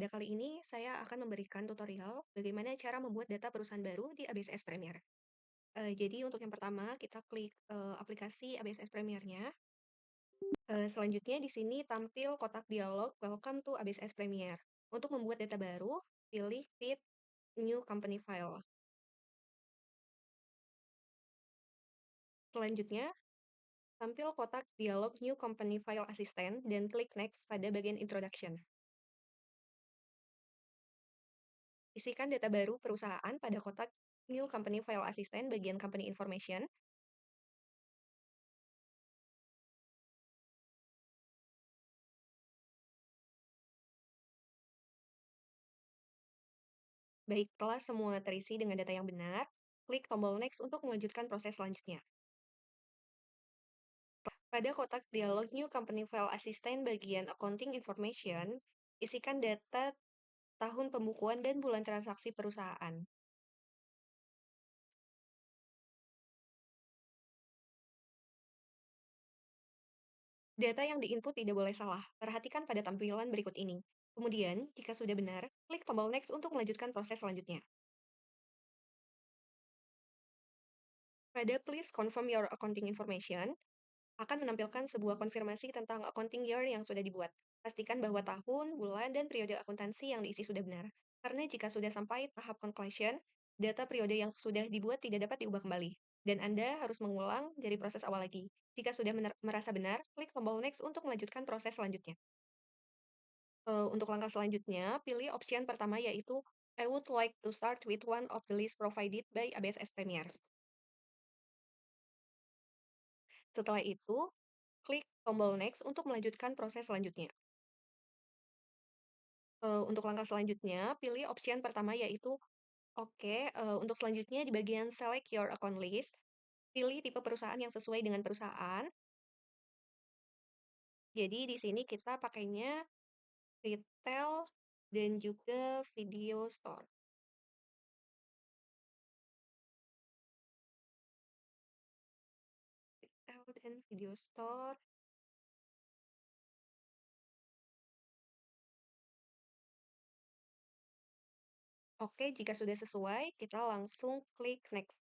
pada kali ini saya akan memberikan tutorial bagaimana cara membuat data perusahaan baru di ABSS Premier. Jadi untuk yang pertama kita klik aplikasi ABSS Premier-nya. Selanjutnya di sini tampil kotak dialog Welcome to ABSS Premier. Untuk membuat data baru, pilih Create New Company File. Selanjutnya, tampil kotak dialog New Company File Assistant dan klik Next pada bagian Introduction. Isikan data baru perusahaan pada kotak New Company File Assistant bagian Company Information. Baik, setelah semua terisi dengan data yang benar, klik tombol Next untuk melanjutkan proses selanjutnya. Pada kotak dialog New Company File Assistant bagian Accounting Information, isikan data tahun pembukuan dan bulan transaksi perusahaan. Data yang diinput tidak boleh salah. Perhatikan pada tampilan berikut ini. Kemudian, jika sudah benar, klik tombol Next untuk melanjutkan proses selanjutnya. Pada Please Confirm Your Accounting Information, akan menampilkan sebuah konfirmasi tentang accounting year yang sudah dibuat. Pastikan bahwa tahun, bulan, dan periode akuntansi yang diisi sudah benar. Karena jika sudah sampai tahap conclusion, data periode yang sudah dibuat tidak dapat diubah kembali. Dan Anda harus mengulang dari proses awal lagi. Jika sudah merasa benar, klik tombol Next untuk melanjutkan proses selanjutnya. Untuk langkah selanjutnya, pilih option pertama yaitu I would like to start with one of the list provided by ABSS Premier. Setelah itu, klik tombol Next untuk melanjutkan proses selanjutnya. Untuk langkah selanjutnya, pilih option pertama yaitu oke, untuk selanjutnya di bagian select your account list, pilih tipe perusahaan yang sesuai dengan perusahaan. Jadi di sini kita pakainya retail dan juga video store. Retail dan video store. Oke, jika sudah sesuai, kita langsung klik next.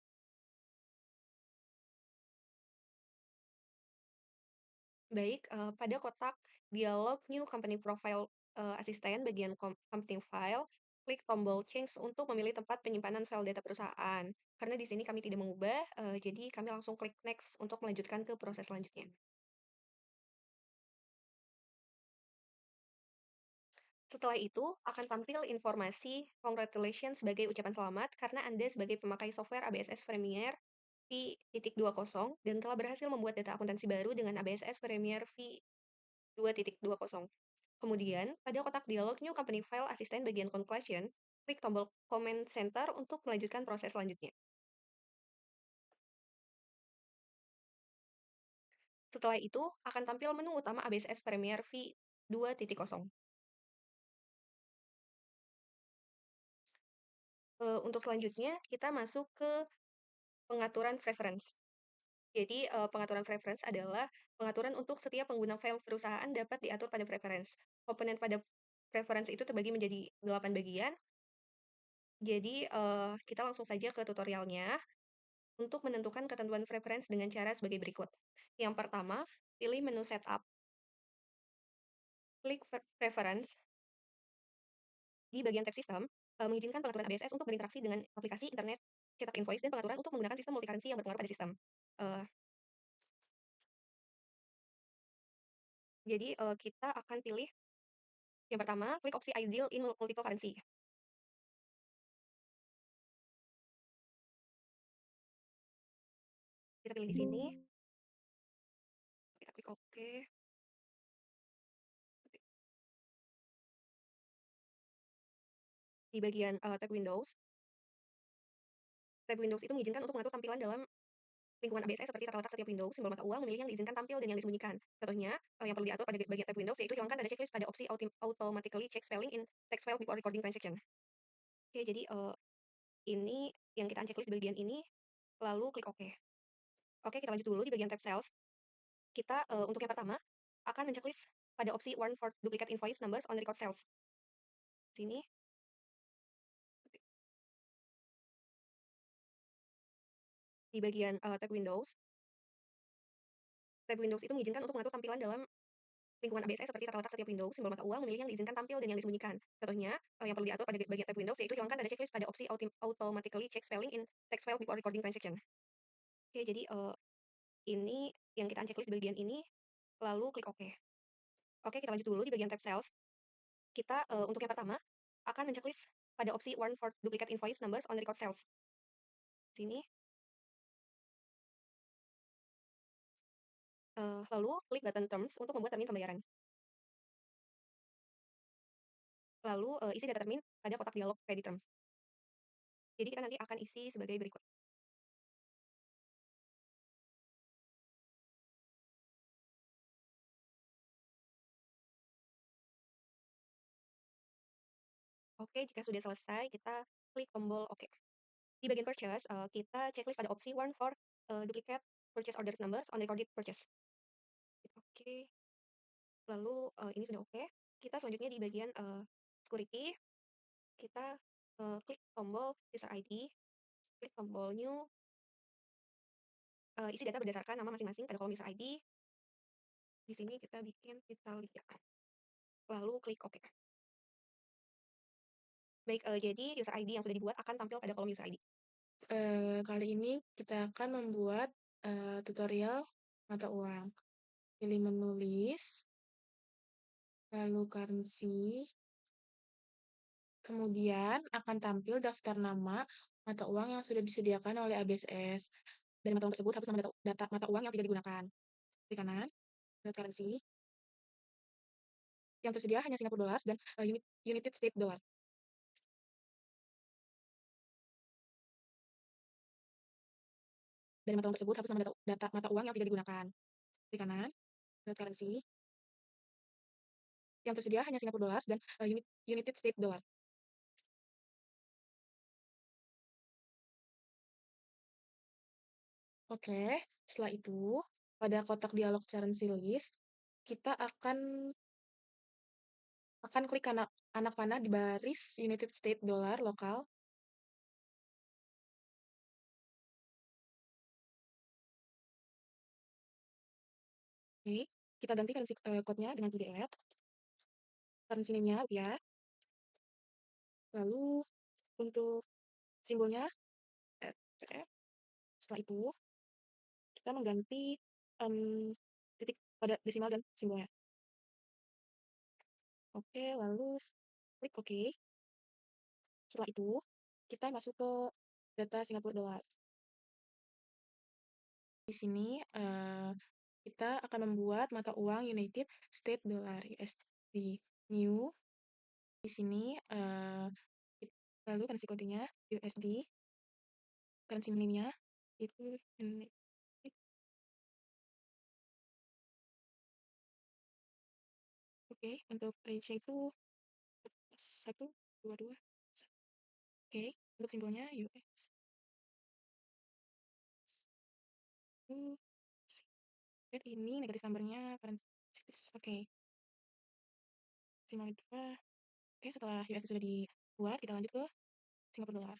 Baik, pada kotak dialog New Company Profile Assistant bagian company file, klik tombol Change untuk memilih tempat penyimpanan file data perusahaan. Karena di sini kami tidak mengubah, jadi kami langsung klik Next untuk melanjutkan ke proses selanjutnya. Setelah itu, akan tampil informasi congratulations sebagai ucapan selamat karena Anda sebagai pemakai software ABSS Premier V.20 dan telah berhasil membuat data akuntansi baru dengan ABSS Premier V2.20. Kemudian, pada kotak dialog New Company File Assistant bagian Conclusion, klik tombol Comment Center untuk melanjutkan proses selanjutnya. Setelah itu, akan tampil menu utama ABSS Premier V2.0. Untuk selanjutnya, kita masuk ke pengaturan preference. Jadi, pengaturan preference adalah pengaturan untuk setiap pengguna file perusahaan dapat diatur pada preference. Komponen pada preference itu terbagi menjadi 8 bagian. Jadi, kita langsung saja ke tutorialnya. Untuk menentukan ketentuan preference dengan cara sebagai berikut. Yang pertama, pilih menu setup, klik preference di bagian tab sistem, mengizinkan pengaturan ABSS untuk berinteraksi dengan aplikasi internet, cetak invoice, dan pengaturan untuk menggunakan sistem multi-currency yang berpengaruh pada sistem. Eee, jadi, kita akan pilih yang pertama, klik opsi ideal in multiple currency. Kita pilih di sini, kita klik oke. Di bagian, tab Windows itu mengizinkan untuk mengatur tampilan dalam lingkungan ABSS seperti tata letak setiap Windows, simbol mata uang, memilih yang diizinkan tampil dan yang disembunyikan. Contohnya, yang perlu diatur pada bagian tab Windows yaitu hilangkan tanda checklist pada opsi automatically check spelling in text file before recording transaction. Oke, jadi, ini yang kita unchecklist di bagian ini, lalu klik oke. Oke, kita lanjut dulu di bagian tab sales. Kita, untuk yang pertama, akan menceklis pada opsi warn for duplicate invoice numbers on record sales. Sini, di bagian, tab Windows itu mengizinkan untuk mengatur tampilan dalam lingkungan ABS seperti tata letak setiap Windows, simbol mata uang, memilih yang diizinkan tampil dan yang disembunyikan. Contohnya, yang perlu diatur pada bagian tab Windows yaitu hilangkan tanda checklist pada opsi automatically check spelling in text file before recording transaction. Oke, jadi, ini yang kita unchecklist di bagian ini, lalu klik OK. Oke, kita lanjut dulu di bagian tab Sales. Kita, untuk yang pertama, akan men-checklist pada opsi warn for duplicate invoice numbers on record sales. Sini, lalu klik button Terms untuk membuat termin pembayaran. Lalu, isi data termin pada kotak dialog Credit Terms. Jadi kita nanti akan isi sebagai berikut. Oke, jika sudah selesai, kita klik tombol OK. Di bagian purchase, kita checklist pada opsi warn for, duplicate purchase orders numbers on recorded purchase. Oke, lalu, ini sudah oke. Kita selanjutnya di bagian, security, kita, klik tombol user ID, klik tombol new, isi data berdasarkan nama masing-masing pada kolom user ID. Di sini kita bikin Italia, lalu klik OK. Baik, jadi user ID yang sudah dibuat akan tampil pada kolom user ID. Kali ini kita akan membuat tutorial mata uang. Pilih menulis, lalu currency, kemudian akan tampil daftar nama mata uang yang sudah disediakan oleh ABSS. Dari mata uang tersebut hapus nama data mata uang yang tidak digunakan. Di kanan, lihat currency. Yang tersedia hanya Singapore dollars dan United States dollar. Dari mata uang tersebut hapus nama data mata uang yang tidak digunakan. Di kanan, lihat currency. Yang tersedia hanya Singapore dollars dan United States dollar. Oke, setelah itu, pada kotak dialog currency list, kita akan klik anak panah di baris United States Dollar lokal. Oke, kita ganti currency code-nya dengan UDF. Currency name-nya rupiah. Lalu untuk simbolnya FF. Setelah itu, kita mengganti titik pada desimal dan simbolnya. Oke, lalu klik OK. Setelah itu, kita masuk ke data Singapore dollar. Di sini kita akan membuat mata uang United States Dollar USD new. Di sini lalu currency kodenya USD, currency name-nya itu United. Oke, untuk range-nya itu 1, 2, 2. Oke, untuk simbolnya US. Lihat ini negatif number-nya currency. Oke, simbol 2. Oke, setelah USD sudah dibuat, kita lanjut ke Singapore dollar.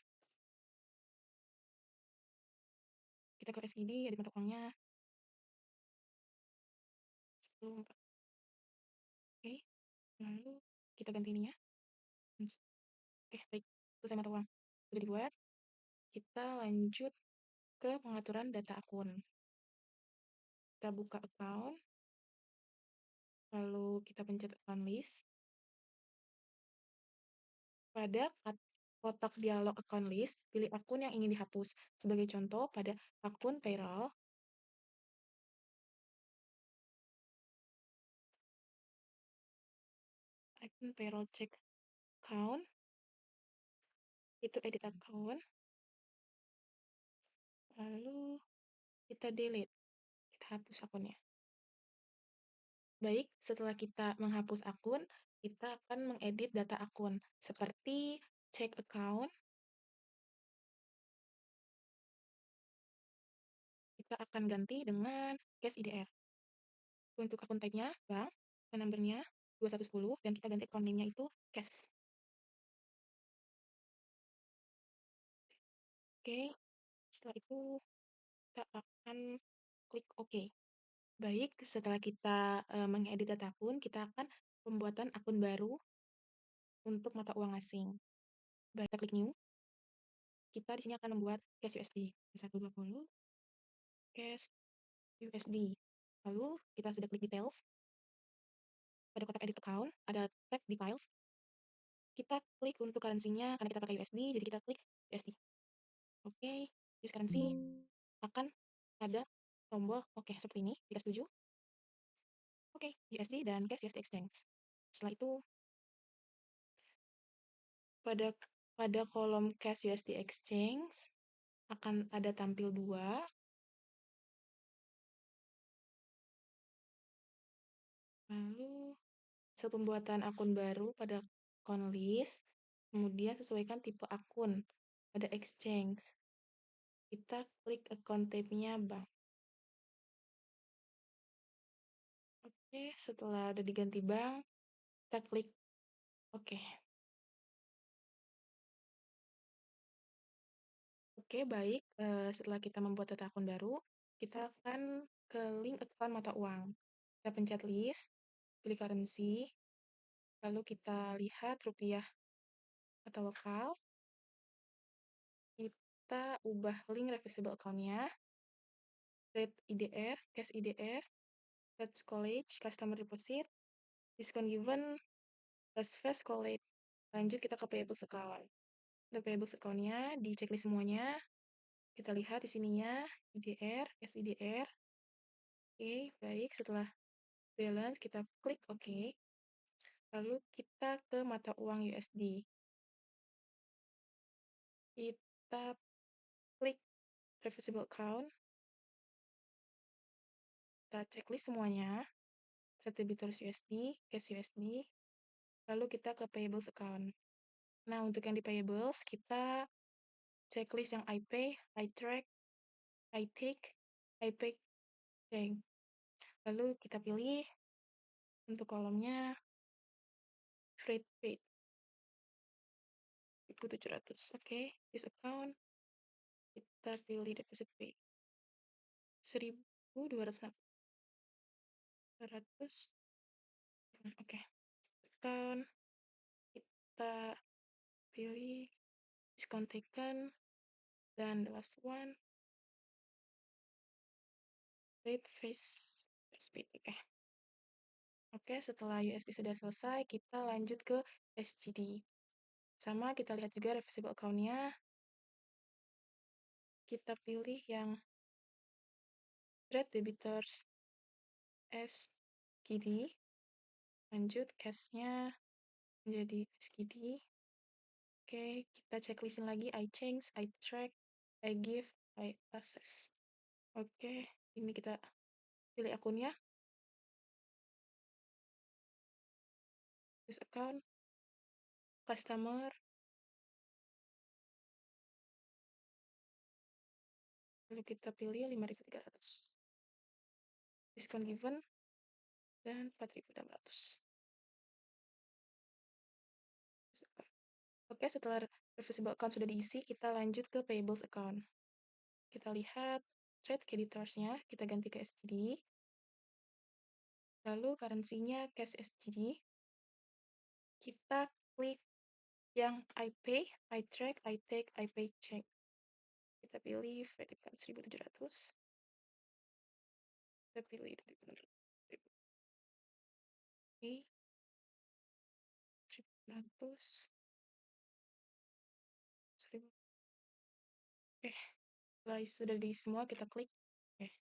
Kita ke SID, ada mata uangnya 10, 4. Oke, lalu kita ganti ininya. Oke, baik. Selesai mata uang. Sudah dibuat. Kita lanjut ke pengaturan data akun. Kita buka account. Lalu kita pencet account list. Pada kotak dialog account list, pilih akun yang ingin dihapus. Sebagai contoh, pada akun payroll, check account, itu edit account, lalu kita delete, kita hapus akunnya. Baik, setelah kita menghapus akun, kita akan mengedit data akun, seperti check account. Kita akan ganti dengan cash IDR. Untuk akun type-nya bank, phone number-nya 2110, dan kita ganti account name-nya itu cash. Oke, setelah itu kita akan klik OK. Baik, setelah kita mengedit data akun, kita akan pembuatan akun baru untuk mata uang asing. Baik, kita klik New. Kita di sini akan membuat cash USD 120 cash USD. Lalu kita sudah klik details. Pada kotak edit account ada tab details. Kita klik untuk currency-nya karena kita pakai USD, jadi kita klik USD. Oke, use currency akan ada tombol oke seperti ini. Jika setuju, oke, USD dan cash USD exchange. Setelah itu pada pada kolom cash USD exchange akan ada tampil dua. Lalu hasil pembuatan akun baru pada account list, kemudian sesuaikan tipe akun pada exchange. Kita klik account tab-nya bank. Oke, setelah udah diganti bank, kita klik oke. Oke, baik. Setelah kita membuat data akun baru, kita akan ke link account mata uang. Kita pencet list, pilih currency, lalu kita lihat rupiah atau lokal. Kita ubah link reversible account-nya, rate IDR, cash IDR, let's college, customer deposit, discount given, plus fast collect. Lanjut kita ke payables account. Untuk payables account-nya, di checklist semuanya. Kita lihat di sininya, IDR, SIDR. Oke, baik. Setelah balance, kita klik OK. Lalu kita ke mata uang USD. Kita klik reversible account. Kita checklist semuanya. Trade debitors USD, cash USD. Lalu kita ke payables account. Nah, untuk yang di payables, kita checklist yang I pay, I track, I take, I pay, check. Lalu kita pilih untuk kolomnya freight paid 1.700. Oke, this account kita pilih deposit pay 1.200. Oke, account kita pilih discount taken, dan the last one late face speed. Oke, setelah USD sudah selesai, kita lanjut ke SGD. Sama, kita lihat juga reversible account-nya. Kita pilih yang trade debitors SGD. Lanjut, cash-nya menjadi SGD. Oke, kita checklistin lagi. I change, I track, I give, I access. Oke, ini kita pilih akunnya. This account, customer, lalu kita pilih 5.300. Discount given, dan 4.600. Oke, setelah reversible account sudah diisi, kita lanjut ke payables account. Kita lihat trade creditors-nya, kita ganti ke SGD. Lalu currency-nya cash SGD. Kita klik yang I pay, I track, I take, I pay check. Kita pilih freight account 1.700. Kita pilih dari benar. Oke. 1.700. 1.000. Oke. Setelah sudah di semua, kita klik. Oke.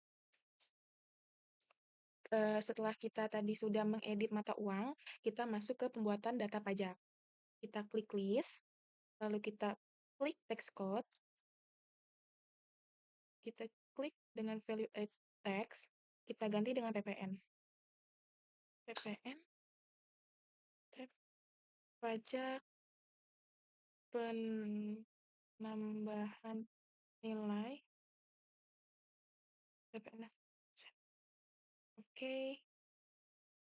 Setelah kita tadi sudah mengedit mata uang, kita masuk ke pembuatan data pajak. Kita klik list, lalu kita klik text code, kita klik dengan value add text, kita ganti dengan PPN. PPN, tab, pajak, penambahan nilai, PPN. Oke,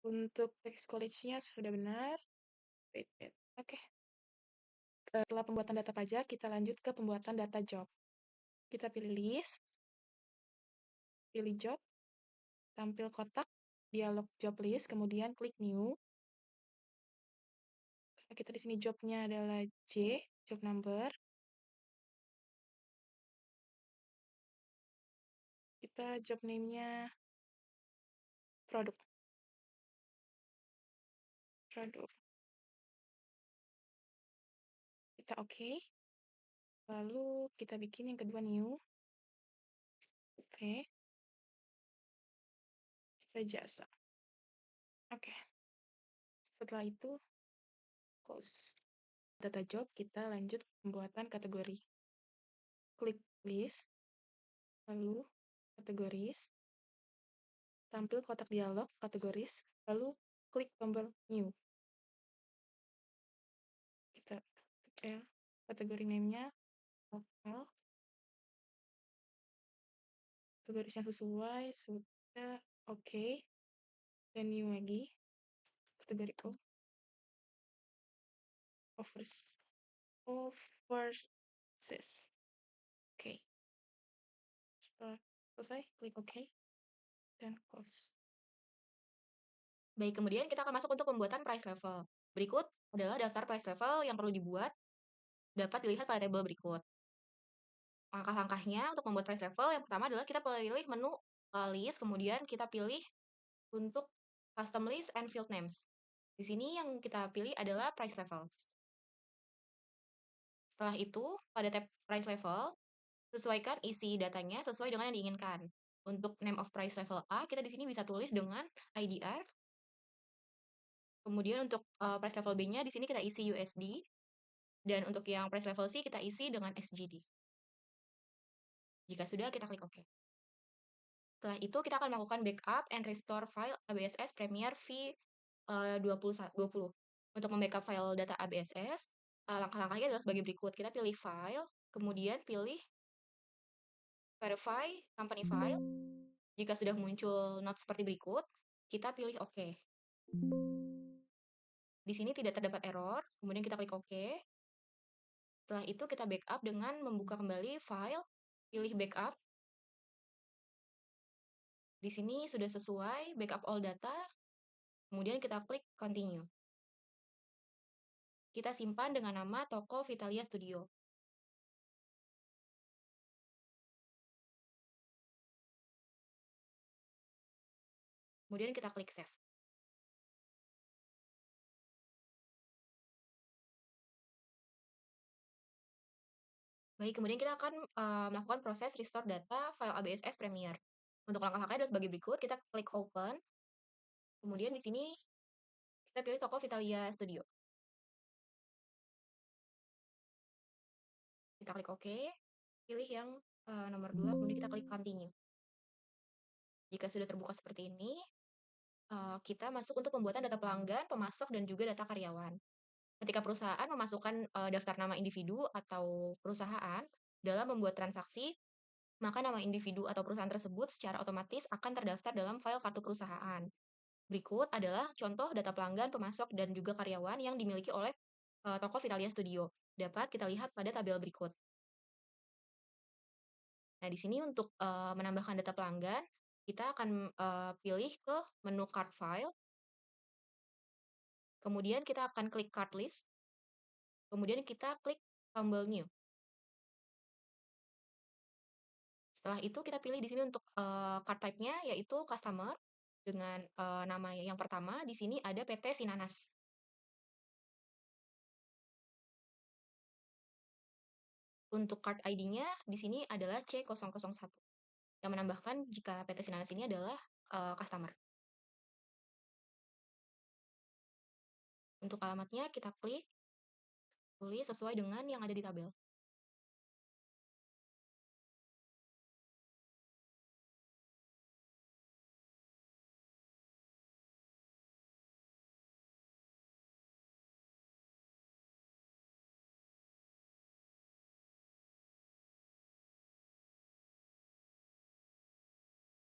untuk text college-nya sudah benar. Wait. Oke. Setelah pembuatan data pajak, kita lanjut ke pembuatan data job. Kita pilih list, pilih job, tampil kotak, dialog job list, kemudian klik new. Karena kita di sini jobnya adalah J, job number. Kita job name-nya produk. Produk. Kita oke. Lalu kita bikin yang kedua new. Oke. Kita jasa. Oke. Setelah itu close. Data job, kita lanjut pembuatan kategori. Klik list, lalu kategoris, tampil kotak dialog kategoris, lalu klik tombol new. Kita ya, kategori name-nya lokal, kategoris yang sesuai, sudah oke, dan new lagi, kategori offers, overseas. Oke. Setelah selesai, klik OK dan close. Baik, kemudian kita akan masuk untuk pembuatan price level. Berikut adalah daftar price level yang perlu dibuat, dapat dilihat pada tabel berikut. Langkah-langkahnya untuk membuat price level, yang pertama adalah kita pilih menu list, kemudian kita pilih untuk custom list and field names. Di sini yang kita pilih adalah price level. Setelah itu, pada tab price level, sesuaikan isi datanya sesuai dengan yang diinginkan. Untuk name of price level A, kita di sini bisa tulis dengan IDR. Kemudian untuk price level B-nya di sini kita isi USD. Dan untuk yang price level C kita isi dengan SGD. Jika sudah, kita klik OK. Setelah itu kita akan melakukan backup and restore file ABSS Premiere V20. Untuk membackup file data ABSS, langkah-langkahnya adalah sebagai berikut. Kita pilih file, kemudian pilih verify company file. Jika sudah muncul note seperti berikut, kita pilih OK. Di sini tidak terdapat error, kemudian kita klik OK. Setelah itu kita backup dengan membuka kembali file, pilih backup. Di sini sudah sesuai backup all data, kemudian kita klik continue. Kita simpan dengan nama toko Vitalia Studio. Kemudian kita klik save. Baik, kemudian kita akan melakukan proses restore data file ABSS Premiere. Untuk langkah-langkahnya adalah sebagai berikut, kita klik open, kemudian di sini kita pilih toko Vitalia Studio. Kita klik OK, pilih yang nomor 2, kemudian kita klik continue. Jika sudah terbuka seperti ini, kita masuk untuk pembuatan data pelanggan, pemasok, dan juga data karyawan. Ketika perusahaan memasukkan daftar nama individu atau perusahaan dalam membuat transaksi, maka nama individu atau perusahaan tersebut secara otomatis akan terdaftar dalam file kartu perusahaan. Berikut adalah contoh data pelanggan, pemasok, dan juga karyawan yang dimiliki oleh toko Vitalia Studio. Dapat kita lihat pada tabel berikut. Nah, di sini untuk menambahkan data pelanggan, kita akan pilih ke menu card file, kemudian kita akan klik card list, kemudian kita klik tombol new. Setelah itu kita pilih di sini untuk card type-nya yaitu customer dengan nama yang pertama di sini ada PT Sinanas. Untuk card ID-nya di sini adalah C001 yang menambahkan jika PT Sinanas ini adalah customer. Untuk alamatnya kita klik, tulis sesuai dengan yang ada di tabel.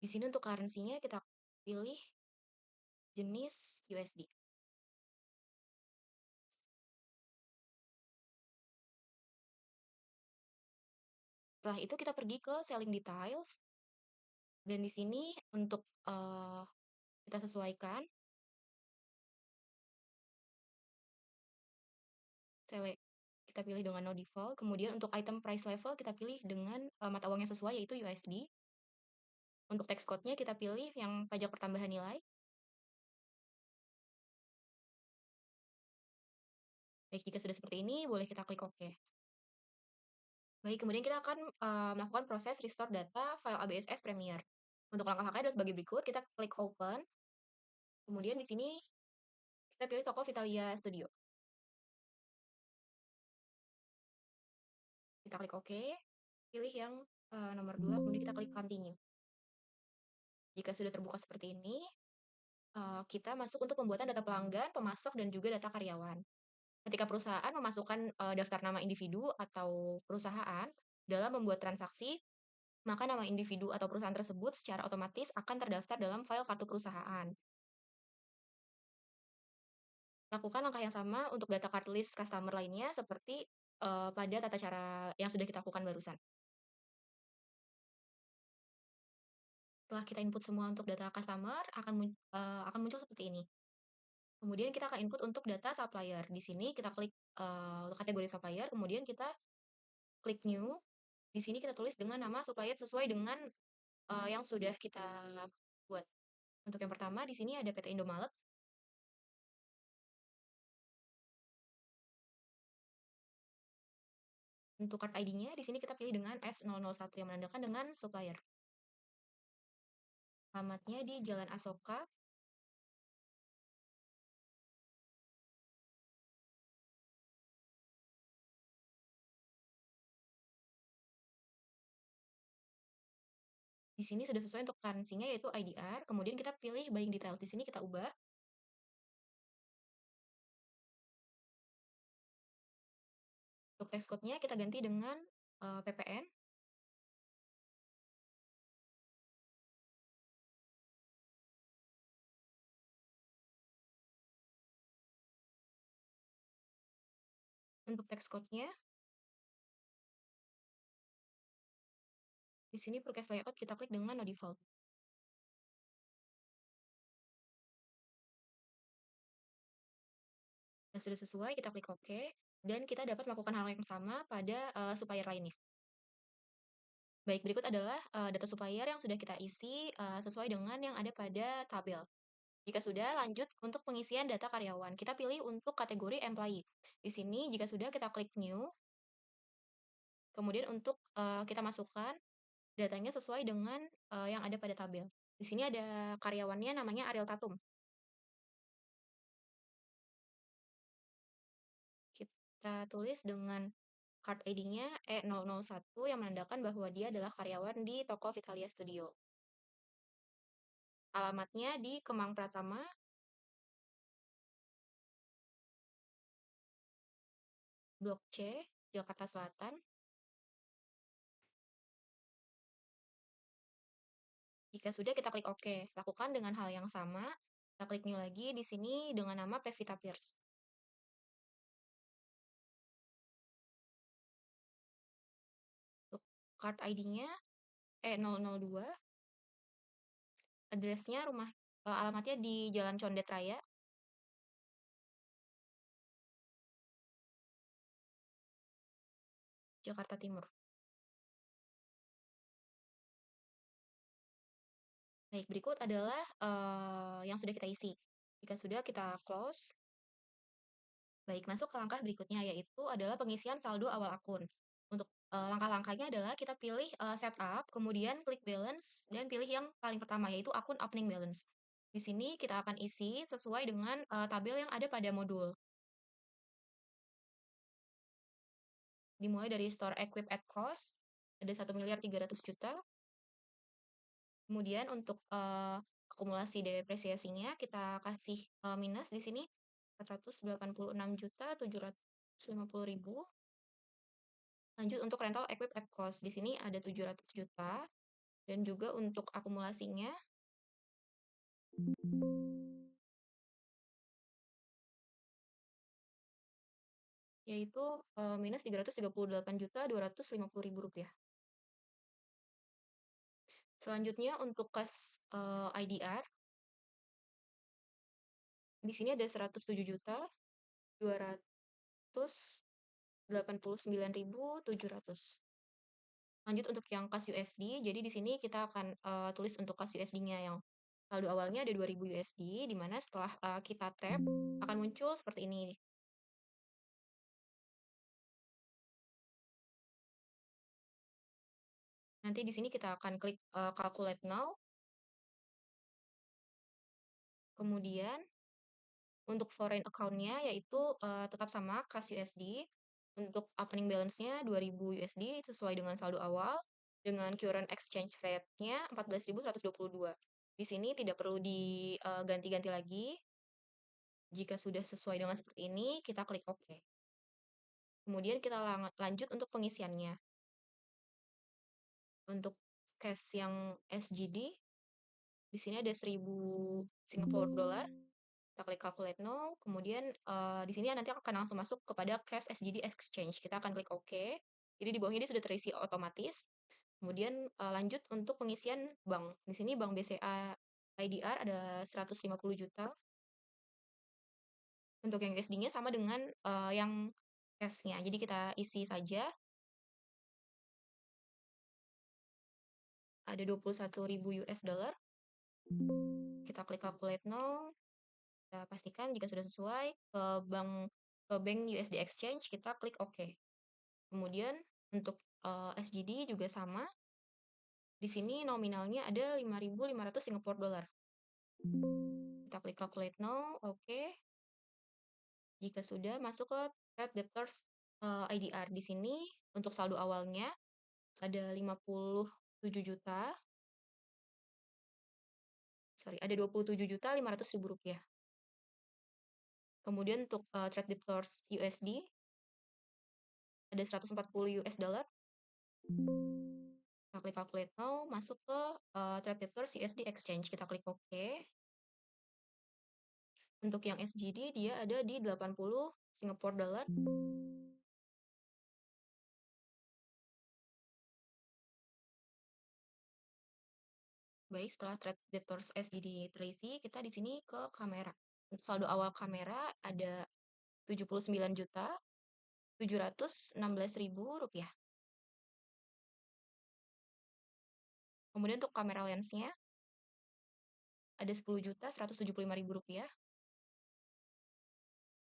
Di sini untuk currency-nya kita pilih jenis USD. Setelah itu kita pergi ke selling details, dan di sini untuk, kita sesuaikan, sele kita pilih dengan no default, kemudian untuk item price level kita pilih dengan, mata uang yang sesuai yaitu USD. Untuk tax code-nya kita pilih yang pajak pertambahan nilai. Baik, jika sudah seperti ini boleh kita klik OK. Baik, kemudian kita akan, melakukan proses restore data file ABSS Premier. Untuk langkah-langkahnya adalah sebagai berikut, kita klik open, kemudian di sini kita pilih toko Vitalia Studio. Kita klik OK, pilih yang, nomor 2, kemudian kita klik continue. Jika sudah terbuka seperti ini, kita masuk untuk pembuatan data pelanggan, pemasok, dan juga data karyawan. Ketika perusahaan memasukkan, daftar nama individu atau perusahaan dalam membuat transaksi, maka nama individu atau perusahaan tersebut secara otomatis akan terdaftar dalam file kartu perusahaan. Lakukan langkah yang sama untuk data card list customer lainnya seperti, pada tata cara yang sudah kita lakukan barusan. Setelah kita input semua untuk data customer, akan muncul seperti ini. Kemudian kita akan input untuk data supplier. Di sini kita klik, kategori supplier, kemudian kita klik new. Di sini kita tulis dengan nama supplier sesuai dengan, yang sudah kita buat. Untuk yang pertama di sini ada PT Indomaret. Untuk card ID-nya di sini kita pilih dengan S001 yang menandakan dengan supplier. Alamatnya di Jalan Asoka. Di sini sudah sesuai untuk currency-nya yaitu IDR, kemudian kita pilih buying detail. Di sini kita ubah. Untuk text code-nya kita ganti dengan PPN. Untuk text code-nya, di sini Purchase Layout kita klik dengan No Default. Dan sudah sesuai, kita klik OK, dan kita dapat melakukan hal yang sama pada supplier lainnya. Baik, berikut adalah data supplier yang sudah kita isi sesuai dengan yang ada pada tabel. Jika sudah, lanjut untuk pengisian data karyawan. Kita pilih untuk kategori employee. Di sini, jika sudah, kita klik new. Kemudian untuk kita masukkan datanya sesuai dengan yang ada pada tabel. Di sini ada karyawannya namanya Ariel Tatum. Kita tulis dengan card ID-nya E001 yang menandakan bahwa dia adalah karyawan di toko Vitalia Studio. Alamatnya di Kemang Pratama, Blok C, Jakarta Selatan. Jika sudah, kita klik OK. Lakukan dengan hal yang sama. Kita klik new lagi di sini dengan nama Pevita Pierce. Untuk card ID-nya E002. Address-nya alamatnya di Jalan Condet Raya, Jakarta Timur. Baik, berikut adalah yang sudah kita isi. Jika sudah, kita close. Baik, masuk ke langkah berikutnya, yaitu adalah pengisian saldo awal akun. Untuk langkah-langkahnya adalah kita pilih setup, kemudian klik balance, dan pilih yang paling pertama, yaitu akun opening balance. Di sini kita akan isi sesuai dengan tabel yang ada pada modul. Dimulai dari store equip at cost, ada 1.300.000.000. Kemudian untuk akumulasi depresiasinya kita kasih minus di sini 486.750.000. Lanjut untuk rental equip at cost. Di sini ada 700 juta dan juga untuk akumulasinya yaitu minus 338.250.000 rupiah. Selanjutnya untuk kas, IDR, di sini ada 107.289.700. Lanjut untuk yang kas USD, jadi di sini kita akan, tulis untuk kas USD-nya yang saldo awalnya ada 2.000 USD, di mana setelah, kita tap, akan muncul seperti ini. Nanti di sini kita akan klik, calculate now, kemudian untuk foreign account-nya yaitu, tetap sama kas USD, untuk opening balance-nya 2.000 USD sesuai dengan saldo awal, dengan current exchange rate-nya 14.122. Di sini tidak perlu diganti-ganti lagi. Jika sudah sesuai dengan seperti ini, kita klik OK. Kemudian kita lanjut untuk pengisiannya. Untuk cash yang SGD, di sini ada 1.000 Singapore dollar. Kita klik calculate now, kemudian di sini nanti akan langsung masuk kepada cash SGD exchange. Kita akan klik OK. Jadi di bawahnya ini sudah terisi otomatis. Kemudian lanjut untuk pengisian bank. Di sini Bank BCA IDR ada 150 juta. Untuk yang USD-nya sama dengan yang cash-nya. Jadi kita isi saja. Ada 21.000 US dollar. Kita klik calculate now. Kita pastikan jika sudah sesuai ke bank USD exchange, kita klik OK. Kemudian untuk SGD juga sama. Di sini nominalnya ada 5.500 Singapore dollar. Kita klik calculate now, OK. Jika sudah masuk ke trade debtors IDR, di sini untuk saldo awalnya ada 57 juta. Sorry, ada 27.500.000 rupiah. Kemudian untuk trade debtors USD ada 140 US dollar. Kita klik calculate now, masuk ke trade debtors USD exchange. Kita klik OK. Untuk yang SGD dia ada di 80 Singapore dollar. Baik, setelah trade debtors SGD terisi, kita di sini ke kamera. Untuk saldo awal kamera ada 79.716.000 rupiah. Kemudian untuk kamera lensnya ada 10.175.000 rupiah.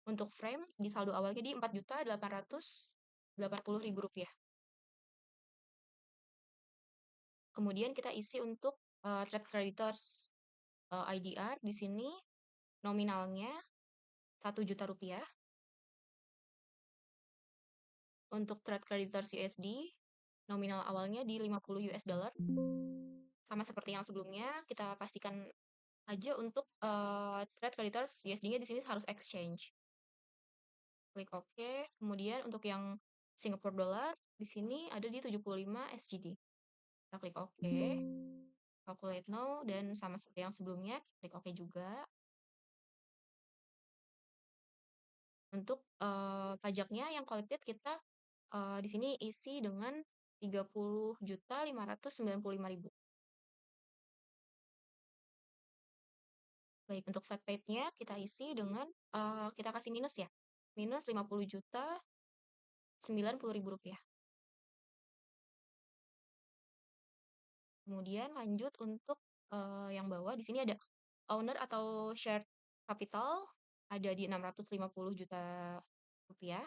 Untuk frame di saldo awalnya di 4.880.000 rupiah. Kemudian kita isi untuk trade creditors IDR di sini nominalnya 1 juta rupiah. Untuk trade creditors USD nominal awalnya di 50 US dollar. Sama seperti yang sebelumnya, kita pastikan aja untuk trade creditors USD-nya di sini harus exchange. Klik OK. Kemudian untuk yang Singapore dollar di sini ada di 75 SGD. Kita klik OK. Calculate now dan sama seperti yang sebelumnya, klik OK juga. Untuk pajaknya yang collected kita di sini isi dengan 30.595.000. Baik, untuk flat paid-nya kita isi dengan kita kasih minus ya. Minus 50.090.000 rupiah. Kemudian lanjut untuk yang bawah di sini ada owner atau share capital ada di 650 juta rupiah.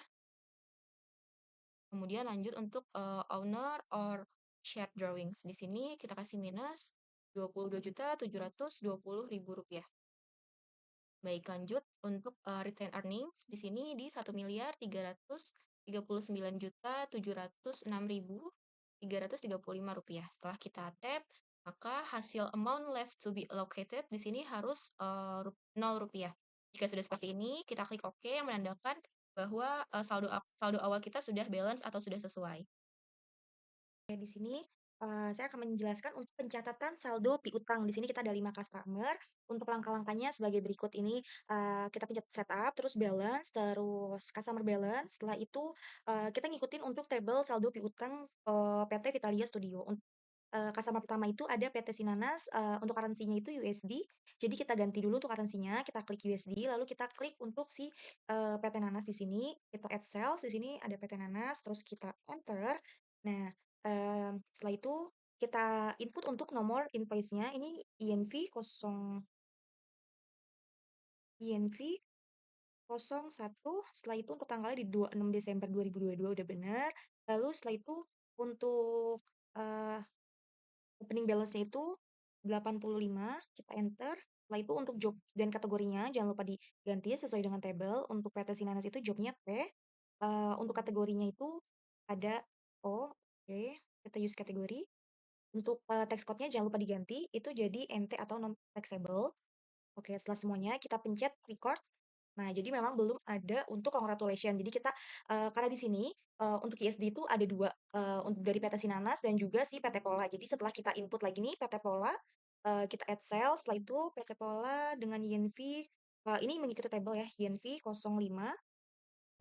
Kemudian lanjut untuk owner or share drawings. Di sini kita kasih minus 22.720.000 rupiah. Baik, lanjut untuk retained earnings di sini di 1.339.706.335 rupiah. Setelah kita tap, maka hasil amount left to be allocated di sini harus 0 rupiah. Jika sudah seperti ini, kita klik OK yang menandakan bahwa saldo awal kita sudah balance atau sudah sesuai. Di sini saya akan menjelaskan untuk pencatatan saldo piutang. Di sini kita ada 5 customer. Untuk langkah-langkahnya sebagai berikut ini, kita pencet setup, terus balance, terus customer balance. Setelah itu kita ngikutin untuk table saldo piutang PT Vitalia Studio. customer pertama itu ada PT Sinanas, untuk currency-nya itu USD. Jadi kita ganti dulu tuh currency-nya, kita klik USD, lalu kita klik untuk si, PT Nanas di sini, kita add sales, di sini ada PT Nanas, terus kita enter. Nah, setelah itu kita input untuk nomor invoice-nya, ini INV 01, setelah itu untuk tanggalnya di 26 Desember 2022 udah bener. Lalu setelah itu untuk, eee opening balance-nya itu 85, kita enter. Setelah itu untuk job dan kategorinya jangan lupa diganti sesuai dengan tabel. Untuk PT Sinanas itu jobnya P, untuk kategorinya itu ada O, oke, kita use kategori. Untuk, text code-nya jangan lupa diganti, itu jadi NT atau non taxable. Oke, setelah semuanya kita pencet record. Nah, jadi memang belum ada untuk congratulation. Jadi kita, karena di sini, untuk ISD itu ada 2, untuk dari PT Sinanas dan juga si PT Pola. Jadi setelah kita input lagi nih PT Pola, kita add sales, setelah itu PT Pola dengan YNV, ini mengikuti tabel ya, YNV 05.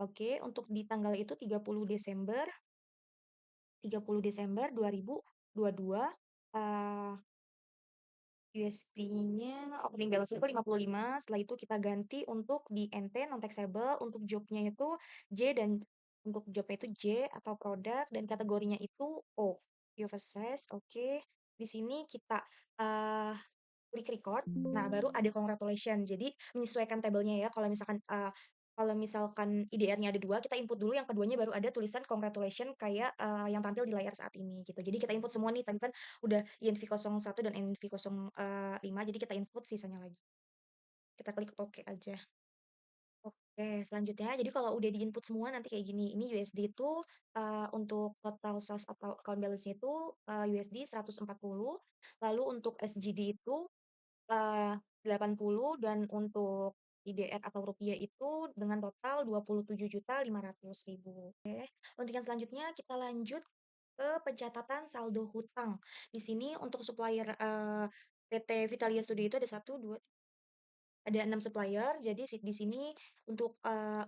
Oke, untuk di tanggal itu 30 Desember 2022, eee USD-nya opening balance itu 55, setelah itu kita ganti untuk di NT non taxable, untuk job-nya itu J, dan untuk job-nya itu J atau produk, dan kategorinya itu O, oversize, oke. Di sini kita, eee, klik record. Nah, baru ada congratulation. Jadi menyesuaikan tabelnya ya, kalau misalkan IDR-nya ada 2, kita input dulu, yang keduanya baru ada tulisan congratulation kayak, yang tampil di layar saat ini gitu. Jadi kita input semua nih, tadi kan udah INV 01 dan INV 05, jadi kita input sisanya lagi. Kita klik oke aja. Oke, selanjutnya jadi kalau udah di-input semua nanti kayak gini, ini USD itu, untuk total sales atau account balance-nya itu, USD 140, lalu untuk SGD itu 80, dan untuk IDR atau rupiah itu dengan total 27.500.000. Oke, untuk yang selanjutnya kita lanjut ke pencatatan saldo hutang. Di sini untuk supplier, PT Vitalia Studio itu ada 6 supplier. Jadi di sini untuk,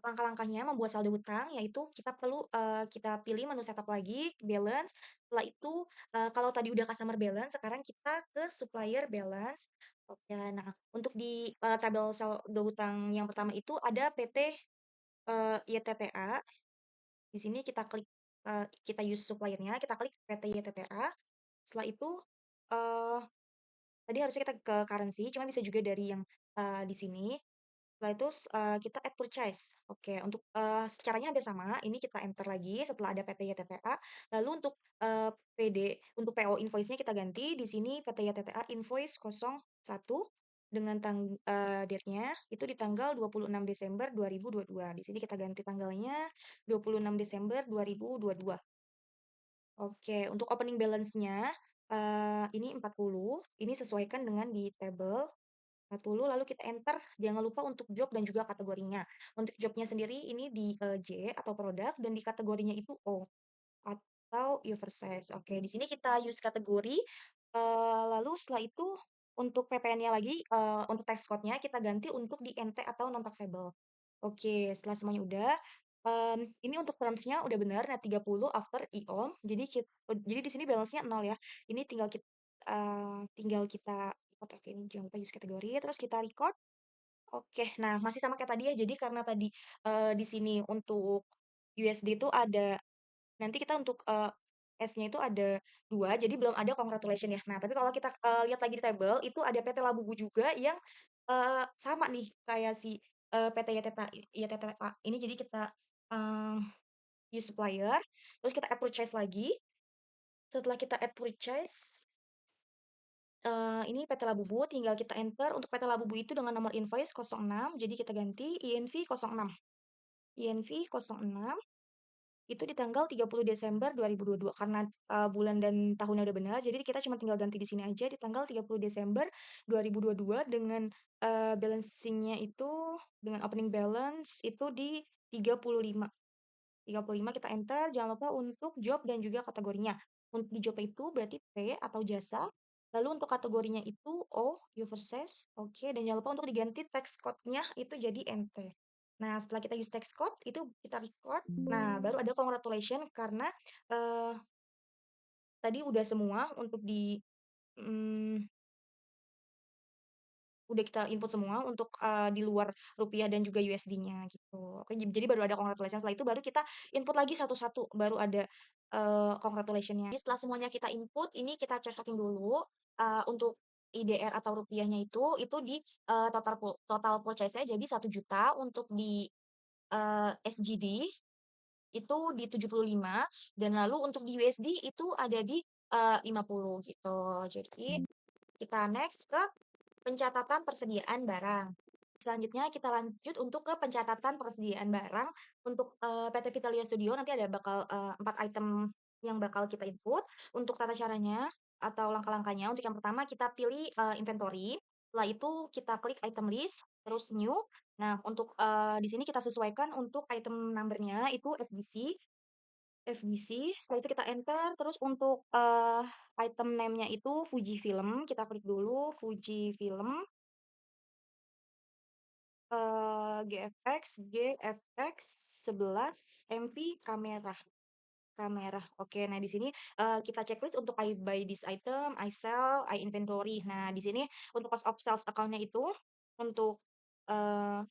langkah-langkahnya membuat saldo hutang, yaitu kita perlu, kita pilih menu setup lagi, balance. Setelah itu, kalau tadi udah customer balance, sekarang kita ke supplier balance. Oke, nah untuk di, tabel saldo hutang yang pertama itu ada PT, YTTA. Di sini kita klik, kita use supplier-nya, kita klik PT YTTA. Setelah itu, eee, tadi harusnya kita ke currency, cuma bisa juga dari yang, di sini. Setelah itu kita add purchase. Oke, untuk, caranya hampir sama, ini kita enter lagi setelah ada PT YTTA, lalu untuk, PD untuk PO invoice-nya kita ganti, di sini PT YTTA invoice 01 dengan date-nya itu di tanggal 26 Desember 2022. Di sini kita ganti tanggalnya 26 Desember 2022. Oke, untuk opening balance-nya, ini 40, ini sesuaikan dengan di tabel. 40, lalu kita enter, jangan lupa untuk job dan juga kategorinya. Untuk jobnya sendiri ini di, J atau produk, dan di kategorinya itu O atau oversize. Oke, di sini kita use kategori, lalu setelah itu untuk PPN-nya lagi, untuk tax code-nya kita ganti untuk di NT atau non taxable. Oke, setelah semuanya udah, ini untuk terms-nya udah benar, net 30 after IOM, jadi di sini balance-nya 0 ya. Ini tinggal kita oke, ini jangan lupa use kategori, terus kita record. Oke, nah masih sama kayak tadi ya, jadi karena tadi, di sini untuk USD itu ada, nanti kita untuk, S-nya itu ada 2, jadi belum ada congratulation ya. Nah, tapi kalau kita, lihat lagi di tabel, itu ada PT Labubu juga yang, sama nih kayak si, PT YTTA ini, jadi kita, eee, use supplier, terus kita add purchase lagi. Setelah kita add purchase, ini PT Labubu, tinggal kita enter. Untuk PT Labubu itu dengan nomor invoice 06, jadi kita ganti INV 06. INV 06 itu di tanggal 30 Desember 2022, karena, bulan dan tahunnya udah benar, jadi kita cuma tinggal ganti di sini aja di tanggal 30 Desember 2022 dengan, balancing-nya itu dengan opening balance itu di 35. 35 kita enter, jangan lupa untuk job dan juga kategorinya. Untuk di job itu berarti P atau jasa, lalu untuk kategorinya itu O, oversize, oke, dan jangan lupa untuk diganti text code-nya itu jadi NT. Nah, setelah kita use text code, itu kita record. Nah, baru ada congratulation karena, eee tadi udah semua untuk mmm, udah kita input semua untuk, di luar rupiah dan juga USD-nya gitu. Oke, jadi baru ada congratulations, setelah itu baru kita input lagi satu-satu, baru ada, congratulation-nya. Setelah semuanya kita input, ini kita cocokin dulu, untuk IDR atau rupiahnya itu di, total purchase-nya jadi 1 juta, untuk di, SGD itu di 75, dan lalu untuk di USD itu ada di, 50 gitu. Jadi kita next ke pencatatan persediaan barang. Selanjutnya kita lanjut untuk ke pencatatan persediaan barang untuk, PT Vitalia Studio nanti ada bakal, 4 item yang bakal kita input. Untuk tata caranya atau langkah-langkahnya, untuk yang pertama kita pilih, inventory, setelah itu kita klik item list, terus new. Nah untuk, di sini kita sesuaikan untuk item number-nya itu FBC, setelah itu kita enter, terus untuk, item name-nya itu Fujifilm, kita klik dulu Fujifilm, GFX 11 MV kamera kamera. Oke, nah di sini, kita checklist untuk I buy this item, I sell, I inventory. Nah di sini untuk cost of sales account-nya itu untuk, eee